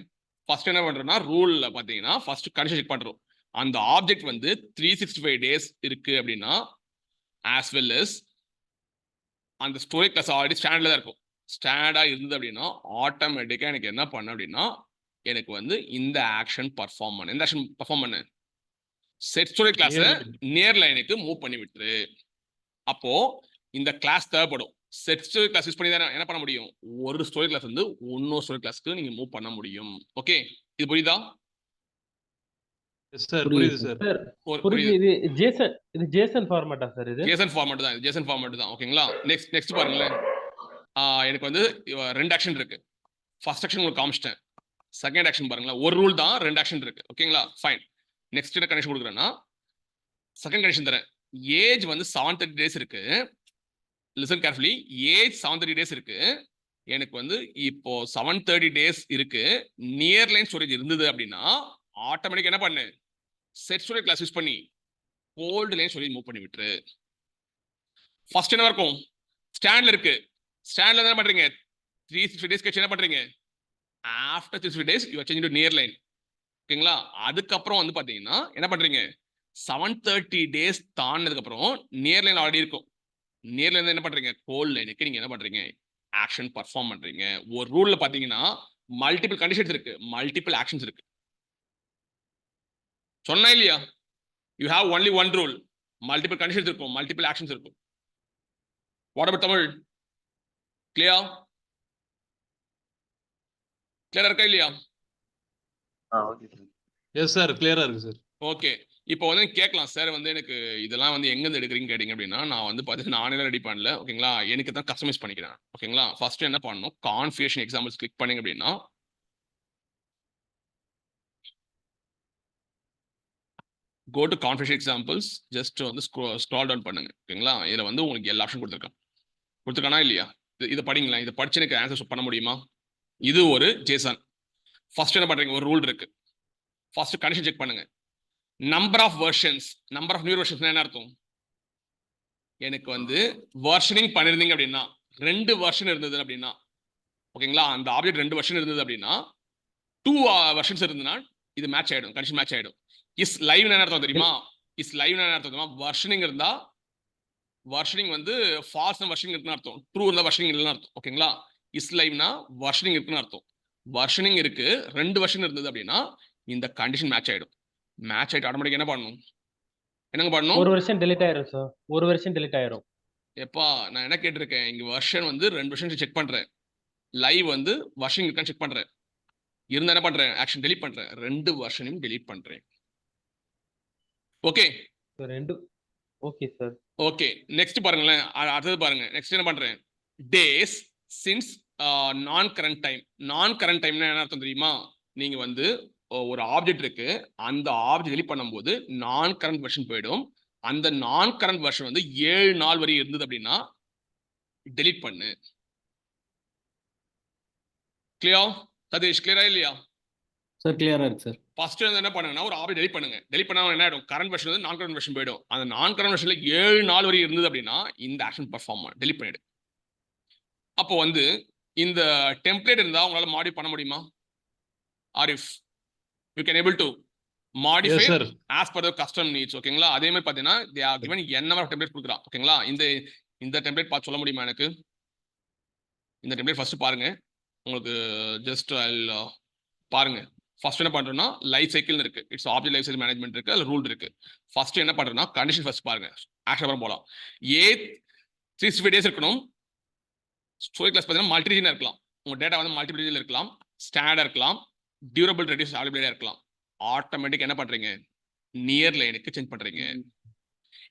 ஃபர்ஸ்ட் என்ன பண்றோம்னா, ரூல்ல பாத்தீங்கன்னா ஃபர்ஸ்ட் கண்டிஷன் செக் பண்றோம். அந்த ஆப்ஜெக்ட் வந்து 365 டேஸ் இருக்கு அப்படின்னா, as well as அந்த ஸ்டோரேஜ் கிளாஸ் ஆல்ரெடி ஸ்டாண்டர்ட்ல தான் இருக்கும். ஸ்டாண்டர்டா இருந்தது அப்படின்னா ஆட்டோமேட்டிக்கா எனக்கு என்ன பண்ண அப்படின்னா, எனக்கு வந்து இந்த ஆக்ஷன் பர்ஃபார்ம் பண்ணு. இந்த ஆக்ஷன் பர்ஃபார்ம் பண்ணு, செட் ஸ்டோரேஜ் கிளாஸ் நியர் லைனுக்கு மூவ் பண்ணி விட்டுரு. அப்போ இந்த கிளாஸ் தேவைப்படும். செட் ஸ்டோரேஜ் கிளாஸ் யூஸ் பண்ணி தான் என்ன பண்ண முடியும், ஒரு ஸ்டோரேஜ் கிளாஸ் வந்து இன்னொரு ஸ்டோரேஜ் கிளாஸ்க்கு நீங்க மூவ் பண்ண முடியும். ஓகே, இது புரியுதா? புரியுது சார். புரியுது. இது JSON ஃபார்மேட்டா சார்? இது JSON ஃபார்மேட் தான். JSON ஃபார்மேட் தான். ஓகேங்களா? நெக்ஸ்ட் பாருங்களேன். எனக்கு வந்து 2 ஆக்ஷன் இருக்கு. ஃபர்ஸ்ட் ஆக்ஷன் உங்களுக்கு காமிச்சிட்டேன். செகண்ட் ஆக்ஷன் பாருங்களேன். ஒரு ரூல் தான், 2 ஆக்ஷன் இருக்கு. ஓகேங்களா? ஃபைன். நெக்ஸ்ட் என்ன கண்டிஷன் கொடுக்குறேன்னா, செகண்ட் கண்டிஷன் தரேன். ஏஜ் வந்து 730 டேஸ் இருக்கு. Listen carefully. ஏஜ் 730 டேஸ் இருக்கு. எனக்கு வந்து இப்போ 730 டேஸ் இருக்கு. நியர் லைன் ஸ்டோரேஜ் இருந்தது அப்படின்னா ஆட்டோமேட்டிக் என்ன பண்ணு, செட் ஸ்டோரேஜ் கிளாஸ் யூஸ் பண்ணி கோல்டு லைன் சொல்லி மூவ் பண்ணி விட்டுரு. ஃபர்ஸ்ட் என்ன இருக்கும், ஸ்டாண்ட்ல இருக்கு. ஸ்டாண்ட்ல என்ன பண்றீங்க, 360 டேஸ் கழிச்சு என்ன பண்றீங்க, after 360 days you are changing to near line. ஓகேங்களா? அதுக்கப்புறம் வந்து பாத்தீங்கன்னா என்ன பண்றீங்க, 730 டேஸ் தாண்டினதுக்கு அப்புறம் நியர் லைன் ஆல்ரெடி இருக்கும். நியர் லைன் என்ன பண்றீங்க, கோல்ட் லைனுக்கு நீங்க என்ன பண்றீங்க, ஆக்ஷன் பர்ஃபார்ம் பண்றீங்க. ஒரு ரூல்ல பாத்தீங்கன்னா மல்டிபிள் கண்டிஷன்ஸ் இருக்கு, மல்டிபிள் ஆக்ஷன்ஸ் இருக்கு. சொன்னா இல்லையா, you have only one rule, multiple conditions இருக்கும், மல்டிபிள் ஆக்ஷன்ஸ் இருக்கும். What about Tamil, clear? கிளியரா இருக்கா இல்லையா? Okay sir. எஸ் சார், கிளியரா இருக்கு சார். ஓகே. இப்போ வந்து கேட்கலாம் சார், வந்து எனக்கு இதெல்லாம் வந்து எங்க இருந்து எடுக்கிறீங்க கேட்டீங்க அப்படின்னா, நான் வந்து பார்த்தீங்கன்னா நானே ரெடி பண்ணல. ஓகேங்களா? எனக்கு தான் கஸ்டமைஸ் பண்ணிக்கிறேன். ஓகேங்களா? ஃபர்ஸ்ட் என்ன பண்ணணும், கான்ஃபிகரேஷன் எக்ஸாம்பிள்ஸ் கிளிக் பண்ணீங்க அப்படின்னா go to configuration examples, just வந்து ஸ்க்ரால் டவுன் பண்ணுங்க. ஓகேங்களா? இதுல வந்து உங்களுக்கு எல்லா ஆப்ஷன் கொடுத்துருக்கானா இல்லையா? இதை படிங்களா, இதை படிச்சு எனக்கு ஆன்சர் பண்ண முடியுமா? இது ஒரு ஜேசன். ஃபர்ஸ்ட் என்ன பண்றீங்க, ஒரு ரூல் இருக்கு. ஃபர்ஸ்ட் கண்டிஷன் செக் பண்ணுங்க. Number of versions, number of new versions என்ன அர்த்தம், எனக்கு வந்து வெர்ஷனிங் பண்ணிருந்தீங்க அப்படின்னா 2 வெர்ஷன் இருந்தது அப்படின்னா, ஓகேங்களா, அந்த ஆப்ஜெக்ட் 2 வெர்ஷன் இருந்தது அப்படின்னா 2 வெர்ஷன்ஸ் இருந்ததுன்னா இது மேட்ச் ஆயிடும், கண்டிஷன் மேட்ச் ஆயிடும். இஸ் லைவ் என்ன அர்த்தம் தெரியுமா, இஸ் லைவ் என்ன அர்த்தம் தெரியுமா, வெர்ஷனிங் இருந்தா வெர்ஷனிங் வந்து ஃபால்ஸ் வெர்ஷனிங் இருக்குன்னு அர்த்தம், ட்ரூ இருந்தா வெர்ஷனிங் இல்லைன்னு அர்த்தம். ஓகேங்களா? இஸ் லைவ்னா வெர்ஷனிங் இருக்குன்னு அர்த்தம். வெர்ஷனிங் இருக்கு, 2 வெர்ஷன் இருந்தது அப்படின்னா இந்த கண்டிஷன் மேட்ச் ஆயிடும். மேட்ச் ஆயிட்டு ஆட்டோமேட்டிக் என்ன பண்ணணும், என்னங்க பண்ணணும், ஒரு வருஷம் டெலிட் ஆயிரும் சார். ஒரு வருஷம் டெலிட் ஆயிரும். எப்பா நான் என்ன கேட்டிருக்கேன், இங்க வெர்ஷன் வந்து 2 வெர்ஷன் செக் பண்றேன், லைவ் வந்து வெர்ஷன் இருக்கான்னு செக் பண்றேன், இருந்தா என்ன பண்றேன், ஆக்ஷன் டெலீட் பண்றேன், 2 வெர்ஷனையும் டெலீட் பண்றேன். ஓகே ரெண்டு. Okay sir. ஓகே, நெக்ஸ்ட் பாருங்களேன், அடுத்தது பாருங்க. நெக்ஸ்ட் என்ன பண்றேன், டேஸ் சின்ஸ் நான் கரண்ட் டைம். நான் கரண்ட் டைம்னா என்ன அர்த்தம் தெரியுமா, நீங்க வந்து ஒரு ஆப்ஜெக்ட் இருக்கு, அந்த ஆப்ஜெக்ட் டெலீட் பண்ணும்போது நான் கரண்ட் வெர்ஷன் போயிடும். அந்த நான் கரண்ட் வெர்ஷன் வந்து 7 நாள் வரை இருந்தது அப்படின்னா டெலீட் பண்ணு. கிளியர் சதீஷ், கிளியரா இல்லையா? சார் கிளியரா இருக்கு சார். ஃபர்ஸ்ட் வந்து என்ன பண்ணுங்கன்னா ஒரு ஆப்ஜெக்ட் டெலிட் பண்ணுங்க. டெலிட் பண்ணா என்ன ஆயிடும், கரண்ட் வெர்ஷன் வந்து நான் கரண்ட் வெர்ஷன் போயிடும். அந்த நான் கரண்ட் வெர்ஷன்ல 7 நாள் வரை இருந்தது அப்படின்னா இந்த ஆக்ஷன் பர்ஃபார்ம் டெலிட் பண்ணிடு. அப்போ வந்து இந்த டெம்ப்ளேட் இருந்தா உங்களால மாடிஃபை பண்ண முடியுமா? Arif, you can able to modify Yes, sir. As per the custom needs. ஓகேங்களா? அதே மாதிரி பாத்தீங்கன்னா they are given n number of templates கொடுக்குறான். ஓகேங்களா? இந்த டெம்ப்ளேட் பார்த்து சொல்ல முடியுமா எனக்கு? இந்த டெம்ப்ளேட் ஃபர்ஸ்ட் பாருங்க, உங்களுக்கு ஜஸ்ட் பாருங்க. ஃபர்ஸ்ட் என்ன பண்றோம்னா லைஃப் சைக்கிள் இருக்கு, it's object life cycle management இருக்கு, அதுல ரூல் இருக்கு. ஃபர்ஸ்ட் என்ன பண்றோம்னா கண்டிஷன் ஃபர்ஸ்ட் பாருங்க, ஆக்ஷன் அப்புறம் போலாம். 365 டேஸ் இருக்கணும். ஸ்டோரி கிளாஸ் பார்த்தீங்கன்னா மல்டி ரீஜன் இருக்கலாம், உங்க டேட்டா வந்து மல்டிபிள் ரீஜன் இருக்கலாம், ஸ்டாண்டர்ட் இருக்கலாம், டியூரபிள் ரெடியூஸ் அவைலபிலிட்டியா இருக்கலாம். ஆட்டோமேட்டிக் என்ன பண்றீங்க, நியர் லைனுக்கு சேஞ்ச் பண்றீங்க.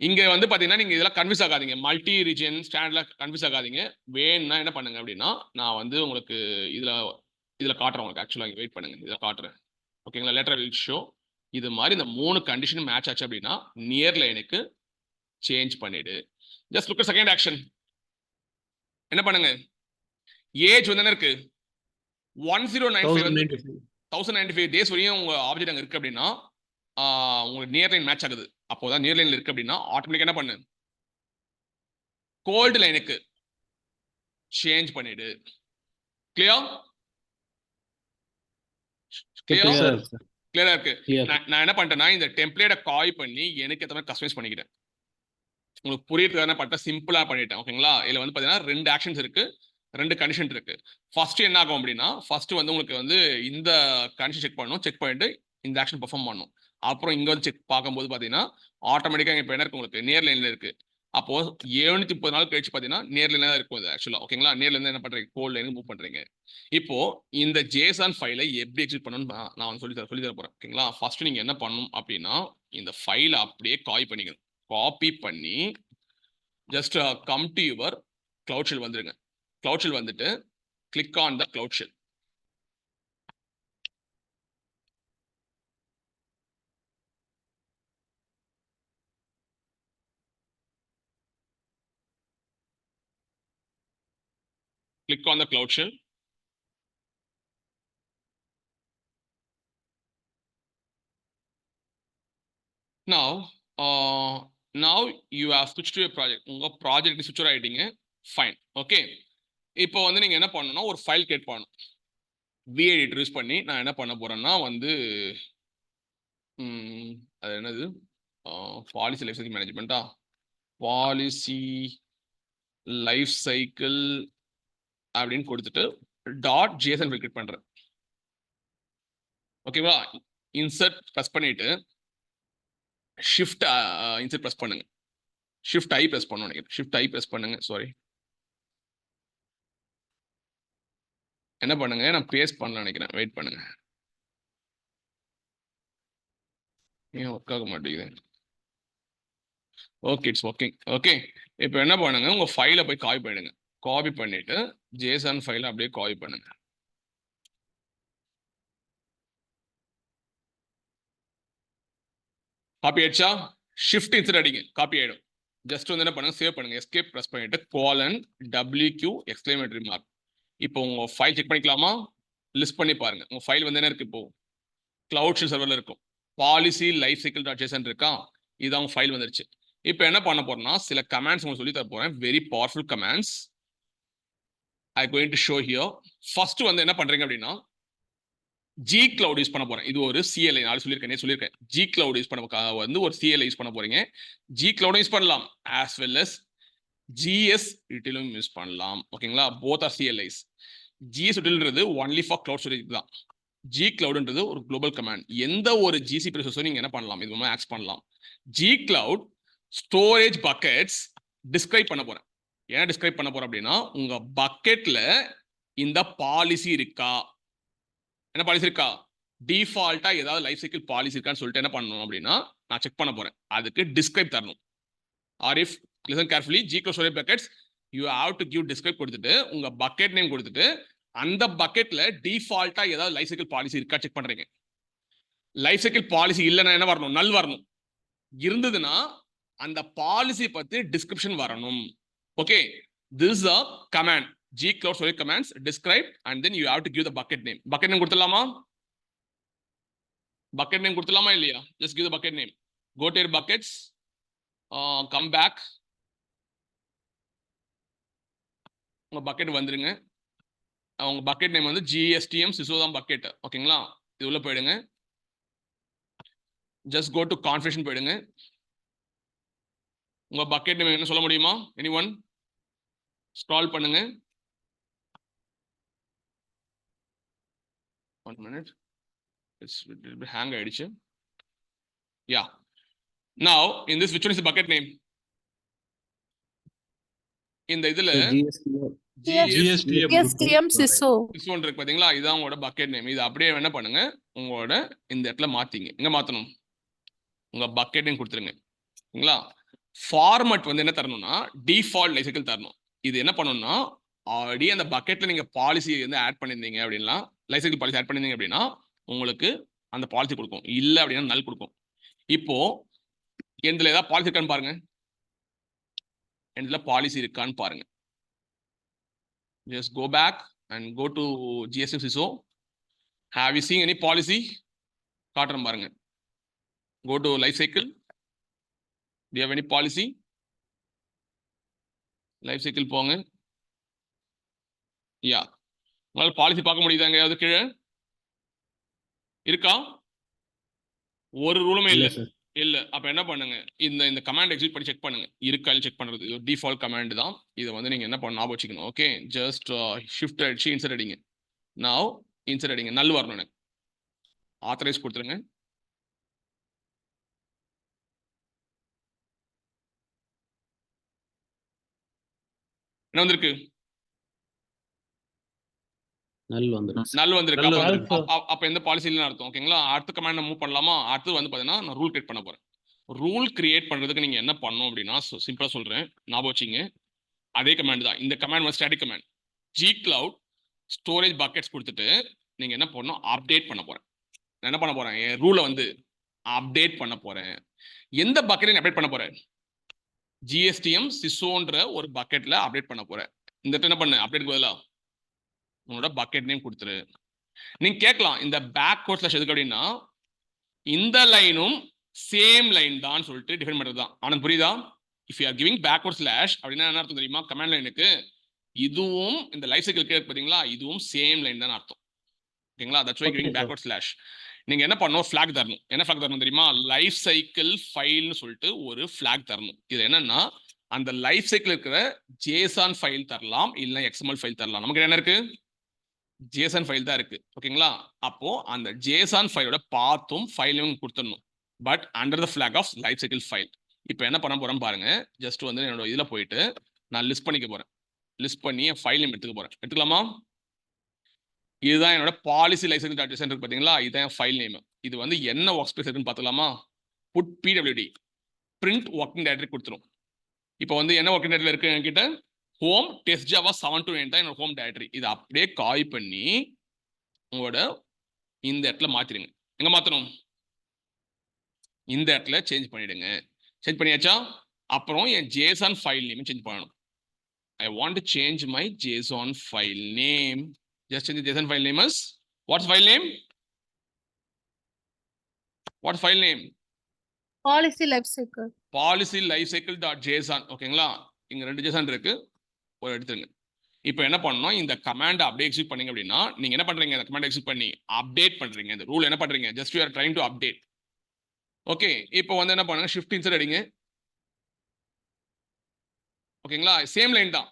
இங்க வந்து பாத்தீங்கன்னா நீங்க இதெல்லாம் கன்ஃபியூஸ் ஆகாதீங்க, மல்டி ரீஜன் ஸ்டாண்டர்ட்ல கன்ஃபியூஸ் ஆகாதீங்க. வேணும்னா என்ன பண்ணுங்க அப்படின்னா நான் வந்து உங்களுக்கு இதுல காட்டுறேன் உங்களுக்கு, ஆக்சுவலா வெயிட் பண்ணுங்க, இதை காட்டுறேன். ஓகேங்களா? Later will show. இது மாதிரி இந்த 3 கண்டிஷன் மேட்ச் ஆச்சு அப்படின்னா நியர் லைனுக்கு சேஞ்ச் பண்ணிடு. Just look at second action. என்ன பண்ணுங்க, ஏஜ் வந்து என்ன இருக்கு, 1095 வந்து 1095 டேஸ் வரையும் உங்க ஆப்ஜெக்ட் அங்க இருக்கு அப்படின்னா உங்களுக்கு நியர் லைன் மேட்ச் ஆகுது. அப்போதான் நியர் லைன்ல இருக்கு அப்படின்னா ஆட்டோமேட்டிக்கா என்ன பண்ணு, கோல்டு லைனுக்கு சேஞ்ச் பண்ணிடு. கிளியர்? கிளியரா கிளியர் இருக்கு சார். கிளியரா இருக்கு. கிளியர். நான் என்ன பண்ணிட்டேன்னா இந்த டெம்ப்ளேட்டை காய் பண்ணி எனக்கு ஏற்ற மாதிரி கஸ்டமைஸ் பண்ணிக்கிறேன். உங்களுக்கு புரியறதுக்கு என்ன பண்ணிட்டேன், சிம்பிளா பண்ணிட்டேன். ஓகேங்களா? இதுல வந்து பாத்தீங்கன்னா 2 ஆக்ஷன்ஸ் இருக்கு, 2 கண்டிஷன் இருக்கு. ஃபர்ஸ்ட் என்ன ஆகும் அப்படின்னா ஃபர்ஸ்ட் வந்து உங்களுக்கு வந்து இந்த கண்டிஷன் செக் பண்ணணும், செக் பண்ணிட்டு இந்த ஆக்ஷன் பெர்ஃபார்ம் பண்ணணும். அப்புறம் இங்க வந்து செக் பார்க்கும்போது பாத்தீங்கன்னா ஆட்டோமேட்டிக்கா இப்போ என்ன இருக்கு, உங்களுக்கு நியர் லைன்ல இருக்கு. அப்போ 730 நாள் கழிச்சு பாத்தீங்கன்னா நியர் லைன்ல தான் இருக்கும் இது ஆக்சுவலா. ஓகேங்களா? நியர் லைன்ல என்ன பண்றீங்க, கோல்ட் லைனுக்கு மூவ் பண்றீங்க. இப்போ இந்த ஜேசன் ஃபைலை எப்படி எக்ஸிக்யூட் பண்ணணும்னு நான் வந்து சொல்லி தர போறேன். ஓகேங்களா? ஃபர்ஸ்ட் நீங்க என்ன பண்ணணும் அப்படின்னா இந்த ஃபைலை அப்படியே பண்ணிக்கணும். காப்பி பண்ணி just come to your cloud shell வந்துருங்க. கிளவுட் ஷெல் வந்துட்டு click on the cloud shell. Click on the Cloud Shell. now you have switched to a project. உங்க ப்ராஜெக்ட் switch ஆயிட்டீங்க. ஃபைன். ஓகே. இப்போ வந்து நீங்க என்ன பண்ணணும்னா ஒரு ஃபைல் கிரியேட் பண்ணணும். V8 யூஸ் பண்ணி நான் என்ன பண்ண போறேன்னா வந்து அது என்னது பாலிசி லைஃப் சைக்கிள் மேனேஜ்மெண்ட்டா, பாலிசி லைஃப் சைக்கிள் அப்படின்னு கொடுத்துட்டு .json கிரியேட் பண்றேன். ஓகேவா? இன்சர்ட் ப்ரெஸ் பண்ணிட்டு ஷிஃப்ட் இன்சர்ட் ப்ரெஸ் பண்ணுங்க. ஷிஃப்ட் ஐ ப்ரெஸ் பண்ணணும் நினைக்கிறேன். ஷிஃப்ட் ஐ ப்ரெஸ் பண்ணுங்க. சாரி, என்ன பண்ணுங்க, நான் பேஸ்ட் பண்ணல நினைக்கிறேன். வெயிட் பண்ணுங்க, ஏன் ஒர்க் ஆக மாட்டேங்குது? Okay, it's working. ஓகே, இப்போ என்ன பண்ணுங்க, உங்க ஃபைலை போய் காப்பி பண்ணிடுங்க. காப்பி பண்ணிட்டு ஜேசன் ஃபைலை அப்படியே காப்பி பண்ணுங்க. காப்பி ஆயிடுச்சா? ஷிஃப்ட் இன்சர்ட் அடிங்க, காப்பி ஆயிடும். ஜஸ்ட் வந்து என்ன பண்ணுங்க, சேவ் பண்ணுங்க. எஸ்கேப் ப்ரெஸ் பண்ணிட்டு :WQ எக்ஸ்க்ளமேட்டரி மார்க். இப்போ உங்க ஃபைல் செக் பண்ணிக்கலாமா? லிஸ்ட் பண்ணி பாருங்க. உங்க ஃபைல் வந்து என்ன இருக்கு? இப்போ கிளவுட் ஷெல் சர்வர்ல இருக்கும். பாலிசி லைஃப் சைக்கிள் .json இருக்கா? இதான் உங்க ஃபைல் வந்துருச்சு. இப்போ என்ன பண்ண போறேன்னா சில கமாண்ட்ஸ் உங்களுக்கு சொல்லி தர போறேன். Very powerful commands I going to show here. First வந்து என்ன பண்றீங்க அப்படின்னா ஜி கிளவுட் யூஸ் பண்ண போறேன். இது ஒரு CLI நான் சொல்லியிருக்கேன். ஜி கிளவுட் யூஸ் பண்ண வந்து ஒரு CLI யூஸ் பண்ண போறீங்க. ஜி கிளவுடும் யூஸ் பண்ணலாம் as well as GS யூட்டிலும் யூஸ் பண்ணலாம். ஓகேங்களா? Both are CLIs. GS யூட்டில்ன்றது ஒன்லி ஃபார் கிளவுட் ஸ்டோரேஜ் தான். ஜி கிளவுட்ன்றது ஒரு குளோபல் கமாண்ட். எந்த ஒரு GCP ரிசோர்ஸும் நீங்க என்ன பண்ணலாம், இது மாதிரி ஆக்சஸ் பண்ணலாம். G cloud storage buckets describe பண்ண போறேன். ஏன் டிஸ்கிரைப் பண்ண போறேன் அப்படின்னா உங்க பக்கெட்ல இந்த பாலிசி இருக்கா, என்ன பாலிசி இருக்கா, டிஃபால்ட்டா ஏதாவது லைஃப் சைக்கிள் பாலிசி இருக்கான்னு சொல்லிட்டு என்ன பண்ணணும் அப்படின்னா நான் செக் பண்ண போறேன். அதுக்கு டிஸ்கிரைப் தரணும். Or if listen carefully, G cloud storage buckets you have to give describe கொடுத்துட்டு உங்க பக்கெட் நேம் கொடுத்துட்டு அந்த பக்கெட்ல டிஃபால்ட்டா ஏதாவது லைஃப் சைக்கிள் பாலிசி இருக்கா செக் பண்றீங்க. லைஃப் சைக்கிள் பாலிசி இல்லைன்னா என்ன வரணும், நல் வரணும். இருந்ததுன்னா அந்த பாலிசி பத்தி டிஸ்கிரிப்ஷன் வரணும். Okay, this is a command, G Cloud Storage commands describe and then you have to give the bucket name. Bucket name கொடுத்துடலாமா? Bucket name கொடுத்துடலாமா இல்லையா? Just give the bucket name. Go to your buckets, come back. உங்க bucket வந்துருங்க. உங்க bucket name வந்து GSTM SISO தான் bucket. ஓகேங்களா? இது உள்ள போயிடுங்க. Just go to configuration போயிடுங்க. உங்க பக்கெட் நேம் என்ன சொல்ல முடியுமா? anyone? ஸ்க்ரால் பண்ணுங்க. 1 minute, it's hang ஆயிடுச்சு. Yeah, now in this which one is the bucket name? இந்த இதுல GSTM SISO இருக்கு பாத்தீங்களா, இதான் உங்களோட பக்கெட் நேம். இது அப்படியே என்ன பண்ணுங்க, உங்களோட இந்த இடத்துல மாத்திங்க. எங்க மாத்தணும், உங்க பக்கெட் நேம் கொடுத்துருங்க. சரிங்களா? ஃபார்மட் வந்து என்ன தரணும்னா டிஃபால்ட் லைஃப் சைக்கிள் தரணும். இது என்ன பண்ணணும்னா ஆல்ரெடி அந்த பக்கெட்ல நீங்க பாலிசி வந்து ஆட் பண்ணிருந்தீங்க அப்படின்னா, லைஃப் சைக்கிள் பாலிசி ஆட் பண்ணிருந்தீங்க அப்படின்னா உங்களுக்கு அந்த பாலிசி கொடுக்கும். இல்ல அப்படின்னா நல் கொடுக்கும். இப்போ எதுல ஏதாவது பாலிசி இருக்கான்னு பாருங்க. எதுல பாலிசி இருக்கான்னு பாருங்க. just go back and go to GSTM SISO. have you seen any policy? காட்டுறேன் பாருங்க. go to life cycle. do you have any policy? Life cycle போங்க. யா, உங்களால பாலிசி பார்க்க முடியுதா? எங்கேயாவது கீழே இருக்கா? ஒரு ரூலுமே இல்ல. இல்ல, அப்ப என்ன பண்ணுங்க, இந்த கமாண்ட் எக்ஸிக்யூட் பண்ணி செக் பண்ணுங்க. இருக்கான்னு செக் பண்றது இது டிஃபால்ட் கமாண்ட் தான். இதை வந்து நீங்க என்ன பண்ண ஞாபகம் வச்சுக்கணும். ஓகே, ஜஸ்ட் ஷிஃப்ட் அடிச்சு இன்சர்ட் அடிங்க. now இன்சர்ட் அடிங்க, நல் வரணும். எனக்கு ஆத்தரைஸ் கொடுத்துருங்க. என்ன வந்திருக்கு? நல் வந்துருக்கு. நல் வந்திருக்கு. நல் வந்திருக்கு. அப்ப எந்த பாலிசி இல்லைன்னு அர்த்தம். ஓகேங்களா? அடுத்த கமாண்ட் மூவ் பண்ணலாமா? அடுத்து வந்து பாத்தீங்கன்னா நான் ரூல் கிரியேட் பண்ண போறேன். ரூல் கிரியேட் பண்றதுக்கு நீங்க என்ன பண்ணணும் அப்படின்னா சிம்பிளா சொல்றேன், ஞாபகம் வச்சுங்க. அதே கமாண்ட் தான். இந்த கமாண்ட் வந்து static command. G cloud storage buckets கொடுத்துட்டு நீங்க என்ன பண்ணணும், அப்டேட் பண்ண போறேன். நான் என்ன பண்ண போறேன், என் ரூலை வந்து அப்டேட் பண்ண போறேன். எந்த பக்கெட்ல அப்டேட் பண்ண போறேன்? GSTM SISOன்ற ஒரு பக்கெட்ல அப்டேட் பண்ண போறேன். இந்த இடத்துல என்ன பண்ண, அப்டேட் பதிலா உங்களோட பக்கெட் நேம் கொடுத்துரு. நீங்க கேட்கலாம் இந்த பேக் கோட் ஸ்லாஷ் எதுக்கு அப்படின்னா இந்த லைனும் சேம் லைன் தான் சொல்லிட்டு டிஃபைன் பண்றது தான். ஆனந்த் புரியுதா? If you are giving backward slash அப்படின்னா என்ன அர்த்தம் தெரியுமா? கமாண்ட் லைனுக்கு இதுவும் இந்த லைஃப் சைக்கிள் கேட்க பார்த்தீங்களா, இதுவும் சேம் லைன் தான் அர்த்தம். ஓகேங்களா? That's why giving backward slash. நீங்க என்ன பண்ணணும்? ஃபிளாக் தரணும். என்ன ஃபிளாக் தரணும் தெரியுமா? லைஃப் சைக்கிள் ஃபைல்னு சொல்லிட்டு ஒரு ஃபிளாக் தரணும். இது என்னன்னா அந்த லைஃப் சைக்கிள் இருக்கிற ஜேசான் ஃபைல் தரலாம், இல்லை எக்ஸ்எம்எல் ஃபைல் தரலாம். நமக்கு என்ன இருக்கு? ஜேசன் ஃபைல் தான் இருக்கு. ஓகேங்களா? அப்போ அந்த ஜேசான் ஃபைலோட பாத்தும் ஃபைலும் கொடுத்துடணும். But under the flag of life cycle file. இப்போ என்ன பண்ண போறேன் பாருங்க. ஜஸ்ட் வந்து என்னோட இதுல போயிட்டு நான் லிஸ்ட் பண்ணிக்க போறேன். லிஸ்ட் பண்ணி என் ஃபைல் நேம் எடுத்துக்க போறேன். எடுத்துக்கலாமா? இதுதான் என்னோட policy life cycle dot Jason இருக்கு பாத்தீங்களா? இதுதான் என் ஃபைல் நேம். இது வந்து என்ன ஒர்க் ஸ்பேஸ் இருக்குன்னு பார்த்துக்கலாமா? Put PWD print working directory கொடுத்துரும். இப்போ வந்து என்ன ஒர்க்கிங் டைரக்டரி இருக்கு என்கிட்ட? ஹோம் டெஸ்ட் ஜாவா 729 தான் என்னோட ஹோம் டைரக்டரி. இதை அப்படியே காப்பி பண்ணி உங்களோட இந்த இடத்துல மாத்திடுங்க. எங்க மாத்தணும்? இந்த இடத்துல சேஞ்ச் பண்ணிடுங்க. சேஞ்ச் பண்ணியாச்சா? அப்புறம் என் ஜேசான் ஃபைல் நேம் சேஞ்ச் பண்ணணும். I want to change my JSON file name. Just change the JSON file name as what's file name? What's file name? Policy life cycle. Policy lifecycle.json. ஓகேங்களா? இங்க 2 JSON இருக்கு. ஒரு எடுத்துருங்க. இப்போ என்ன பண்ணணும்? இந்த கமாண்ட் அப்படியே எக்ஸிக்யூட் பண்ணீங்க அப்படின்னா நீங்க என்ன பண்றீங்க? இந்த கமாண்ட் எக்ஸிக்யூட் பண்ணி அப்டேட் பண்றீங்க. இந்த ரூல் என்ன பண்றீங்க? Just you are trying to update. Okay, இப்போ வந்து என்ன பண்ணுங்க? ஷிஃப்ட் இன்சர்ட் அடிங்க. ஓகேங்களா? சேம் லைன் தான்.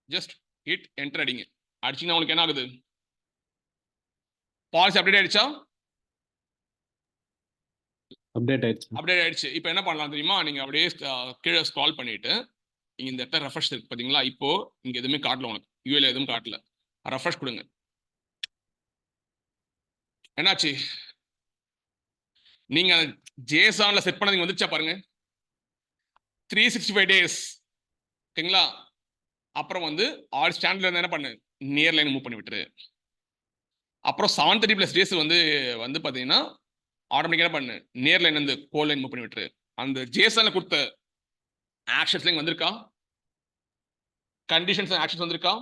ஜஸ்ட் ஹிட் என்டர் அடிங்க. அடிச்சீங்கன்னா உங்களுக்கு என்ன ஆகுது? பாலிசி அப்டேட் ஆயிடுச்சா? அப்டேட் ஆயிடுச்சு. அப்டேட் ஆயிடுச்சு. இப்போ என்ன பண்ணலாம் தெரியுமா? நீங்க அப்படியே கீழே ஸ்க்ரால் பண்ணிட்டு இந்த இடத்துல ரெஃப்ரெஷ் இருக்கு பாத்தீங்களா? இப்போ இங்க எதுவுமே காட்டல, உனக்கு யூஏல எதுவும் காட்டல. ரெஃப்ரெஷ் கொடுங்க. என்னாச்சு? நீங்க ஜேசான்ல செட் பண்ணது வந்துச்சா பாருங்க. 365 டேஸ். ஓகேங்களா? அப்புறம் வந்து ஆல் ஸ்டாண்ட்ல இருந்து என்ன பண்ணு? நியர் லைன் மூவ் பண்ணி விட்டுரு. அப்புறம் 730+ டேஸ் வந்து பாத்தீங்கன்னா ஆட்டோமேட்டிக்கா என்ன பண்ணு? நியர் லைன் வந்து கோல் லைன் மூவ் பண்ணி விட்டுரு. அந்த ஜேசன்ல கொடுத்த ஆக்ஷன்ஸ் லைன் வந்திருக்கா? கண்டிஷன்ஸ் ஆக்ஷன்ஸ் வந்திருக்கா?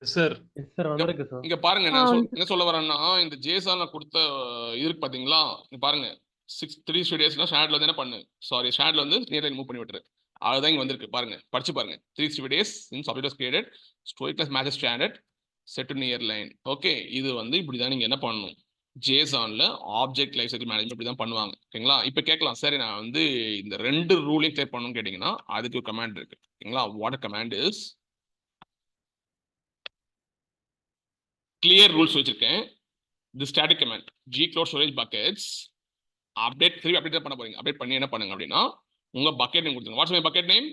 சார் எஸ் சார் வந்திருக்கு சார். இங்க பாருங்க, நான் என்ன சொல்ல வரேன்னா இந்த ஜேசன்ல கொடுத்த இருக்கு பாத்தீங்களா? இங்க பாருங்க 360 டேஸ்ல ஷேட்ல வந்து என்ன பண்ணு? சாரி, ஷேட்ல வந்து நியர் லைன் மூவ் பண்ணி விட்டுரு. அதுதான் இங்க வந்திருக்கு. பாருங்க, படிச்சு பாருங்க. 360 days since object was created, story class matches standard set to near line. Okay, இது வந்து இப்படிதான் நீங்க என்ன பண்ணணும்? ஜேசான்ல ஆப்ஜெக்ட் லைஃப் சைக்கிள் மேனேஜ்மெண்ட் இப்படி தான் பண்ணுவாங்க. ஓகேங்களா? இப்போ கேட்கலாம், சரி நான் வந்து இந்த 2 ரூலையும் கிளியர் பண்ணணும்னு கேட்டீங்கன்னா அதுக்கு ஒரு கமாண்ட் இருக்கு. ஓகேங்களா? What command is clear rules வச்சிருக்கேன். The static command gcloud storage buckets update update பண்ண போறீங்க. அப்டேட் பண்ணி என்ன பண்ணுங்க அப்படின்னா உங்க பக்கெட் நேம் கொடுத்துருங்க. What's my bucket name?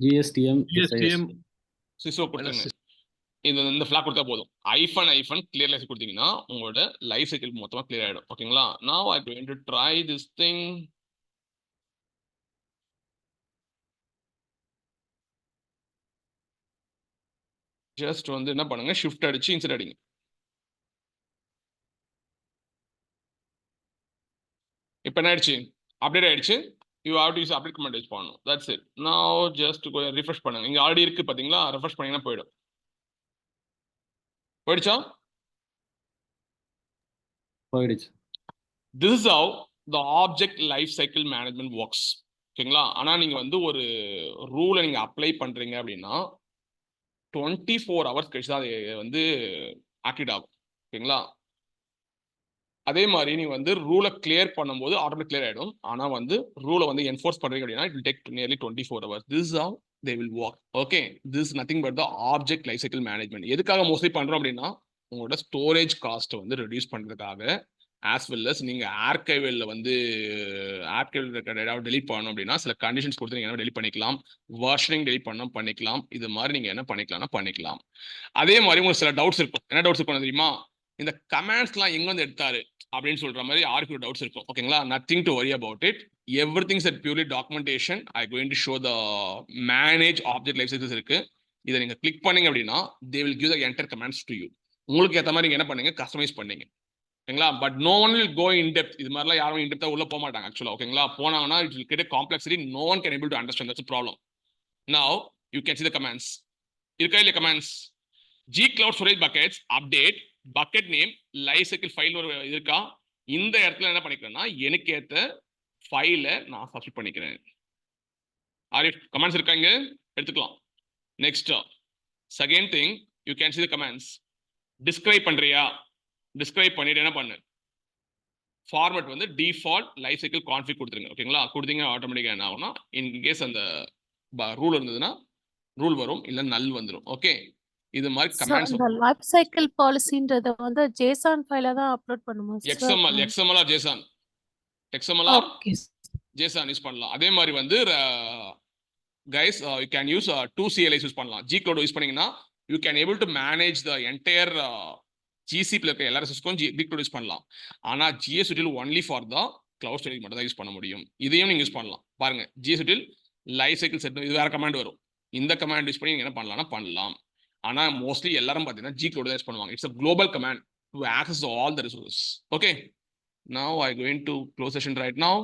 GSTM சிசோ கொடுத்துருங்க. இந்த ஃபிளாக் கொடுத்தா போதும். ஐஃபன் கிளியர் லைஃப் கொடுத்தீங்கன்னா உங்களோட லைஃப் சைக்கிள் மொத்தமா கிளியர் ஆயிடும். ஓகேங்களா? now I'm going to try this thing. Just வந்து என்ன பண்ணுங்க? ஷிஃப்ட் அடிச்சு இன்சர்ட் அடிங்க. இப்போ என்ன ஆயிடுச்சு? அப்டேட் ஆயிடுச்சு. You have to use update command use பண்ணணும். That's it. now just refresh பண்ணுங்க. இங்க ஆல்ரெடி இருக்கு பாத்தீங்களா? ரிஃப்ரெஷ் பண்ணீங்கன்னா போயிடும். போயிடுச்சா? போயிடுச்சு. This is how the object life cycle management works. ஓகேங்களா? ஆனா நீங்க வந்து ஒரு ரூலை நீங்க அப்ளை பண்றீங்க அப்படின்னா 24 hours கழிச்சு தான் அது வந்து ஆக்டிவேட் ஆகும். ஓகேங்களா? அதே மாதிரி நீங்க வந்து ரூலை கிளியர் பண்ணும்போது ஆட்டோமேட்டிக் கிளியர் ஆயிடும். ஆனா வந்து ரூலை வந்து என்ஃபோர்ஸ் பண்றீங்க அப்படின்னா it will take nearly 24 hours. This is how they will work. Okay, this is nothing but the object life cycle management. எதுக்காக மோஸ்ட்லி பண்றோம் அப்படின்னா உங்களோட ஸ்டோரேஜ் காஸ்ட் வந்து ரெடியூஸ் பண்றதுக்காக, as well as நீங்க ஆர்கைவல்ல வந்து ஆர்கைவல் இருக்கிற டேட்டாவை டெலிட் பண்ணணும் அப்படின்னா சில கண்டிஷன்ஸ் கொடுத்து நீங்க என்ன டெலிட் பண்ணிக்கலாம். வெர்ஷனிங் டெலிட் பண்ணணும் பண்ணிக்கலாம். இது மாதிரி நீங்க என்ன பண்ணிக்கலாம்னா பண்ணிக்கலாம். அதே மாதிரி உங்களுக்கு சில டவுட்ஸ் இருக்கும். என்ன டவுட்ஸ் இருக்கும் தெரியுமா? இந்த கமாண்ட்ஸ்லாம் எங்க வந்து எடுத்தாரு அப்படின்னு சொல்ற மாதிரி யாருக்கு டவுட்ஸ் இருக்கும். ஓகேங்களா? Nothing to worry about it. Everything is purely documentation. I going to show the manage object life cycles இருக்கு. இதை நீங்க கிளிக் பண்ணீங்க அப்படின்னா they will give the enter commands to you. உங்களுக்கு ஏற்ற மாதிரி நீங்க என்ன பண்ணுங்க? கஸ்டமைஸ் பண்ணீங்க. ஓகேங்களா? But no one will go in depth. இது மாதிரிலாம் யாரும் இன் டெப்தா உள்ள போக மாட்டாங்க ஆக்சுவலா. ஓகேங்களா? போனாங்கன்னா it will create complexity. No one can able to understand. That's problem. Now you can see the commands. இருக்கா இல்லையா commands? gcloud storage buckets update bucket name life cycle file ஒரு இருக்கா, இந்த இடத்துல என்ன பண்ணிக்கிறேன்னா எனக்கு ஏத்த ஃபைலை நான் சப்ஸ்டிட் பண்ணிக்கிறேன். கமெண்ட்ஸ் இருக்காங்க, எடுத்துக்கலாம். Next second thing, you can see the comments. Describe பண்றியா, டிஸ்கிரைப் பண்ணிட்டு என்ன பண்ணு, ஃபார்மட் வந்து டிஃபால்ட் லைஃப் சைக்கிள் கான்ஃபிக் கொடுத்துருங்க. ஓகேங்களா, கொடுத்தீங்க ஆட்டோமேட்டிக்காக என்ன ஆகும்னா இன்கேஸ் அந்த ரூல் இருந்ததுன்னா ரூல் வரும், இல்லை நல் வந்துடும். ஓகே, இது மாதிரி So, கமெண்ட்ஸ் இந்த லைஃப் சைக்கிள் பாலிசின்றத வந்து JSON ஃபைல தான் அப்லோட் பண்ணுமா XML or JSON, XML or okay JSON use பண்ணலாம். அதே மாதிரி வந்து guys you can use 2 CLIs use பண்ணலாம். G Cloud யூஸ் பண்ணீங்கன்னா you can able to manage the entire GCP ல இருக்க எல்லா ரிசோர்ஸ்க்கும் G Cloud யூஸ் பண்ணலாம். ஆனா GS Util only for the cloud storage மட்டும் தான் யூஸ் பண்ண முடியும். இதையும் நீங்க யூஸ் பண்ணலாம். பாருங்க, GS Util life cycle set, இது வேற கமாண்ட் வரும். இந்த கமாண்ட் யூஸ் பண்ணி நீங்க என்ன பண்ணலாம்னா பண்ணலாம். ஆனா மோஸ்ட்லி எல்லாரும் பார்த்தீங்கன்னா G Cloud தான் யூஸ் பண்ணுவாங்க. It's a global command to access all the resources. Okay, now I'm going to close session right now.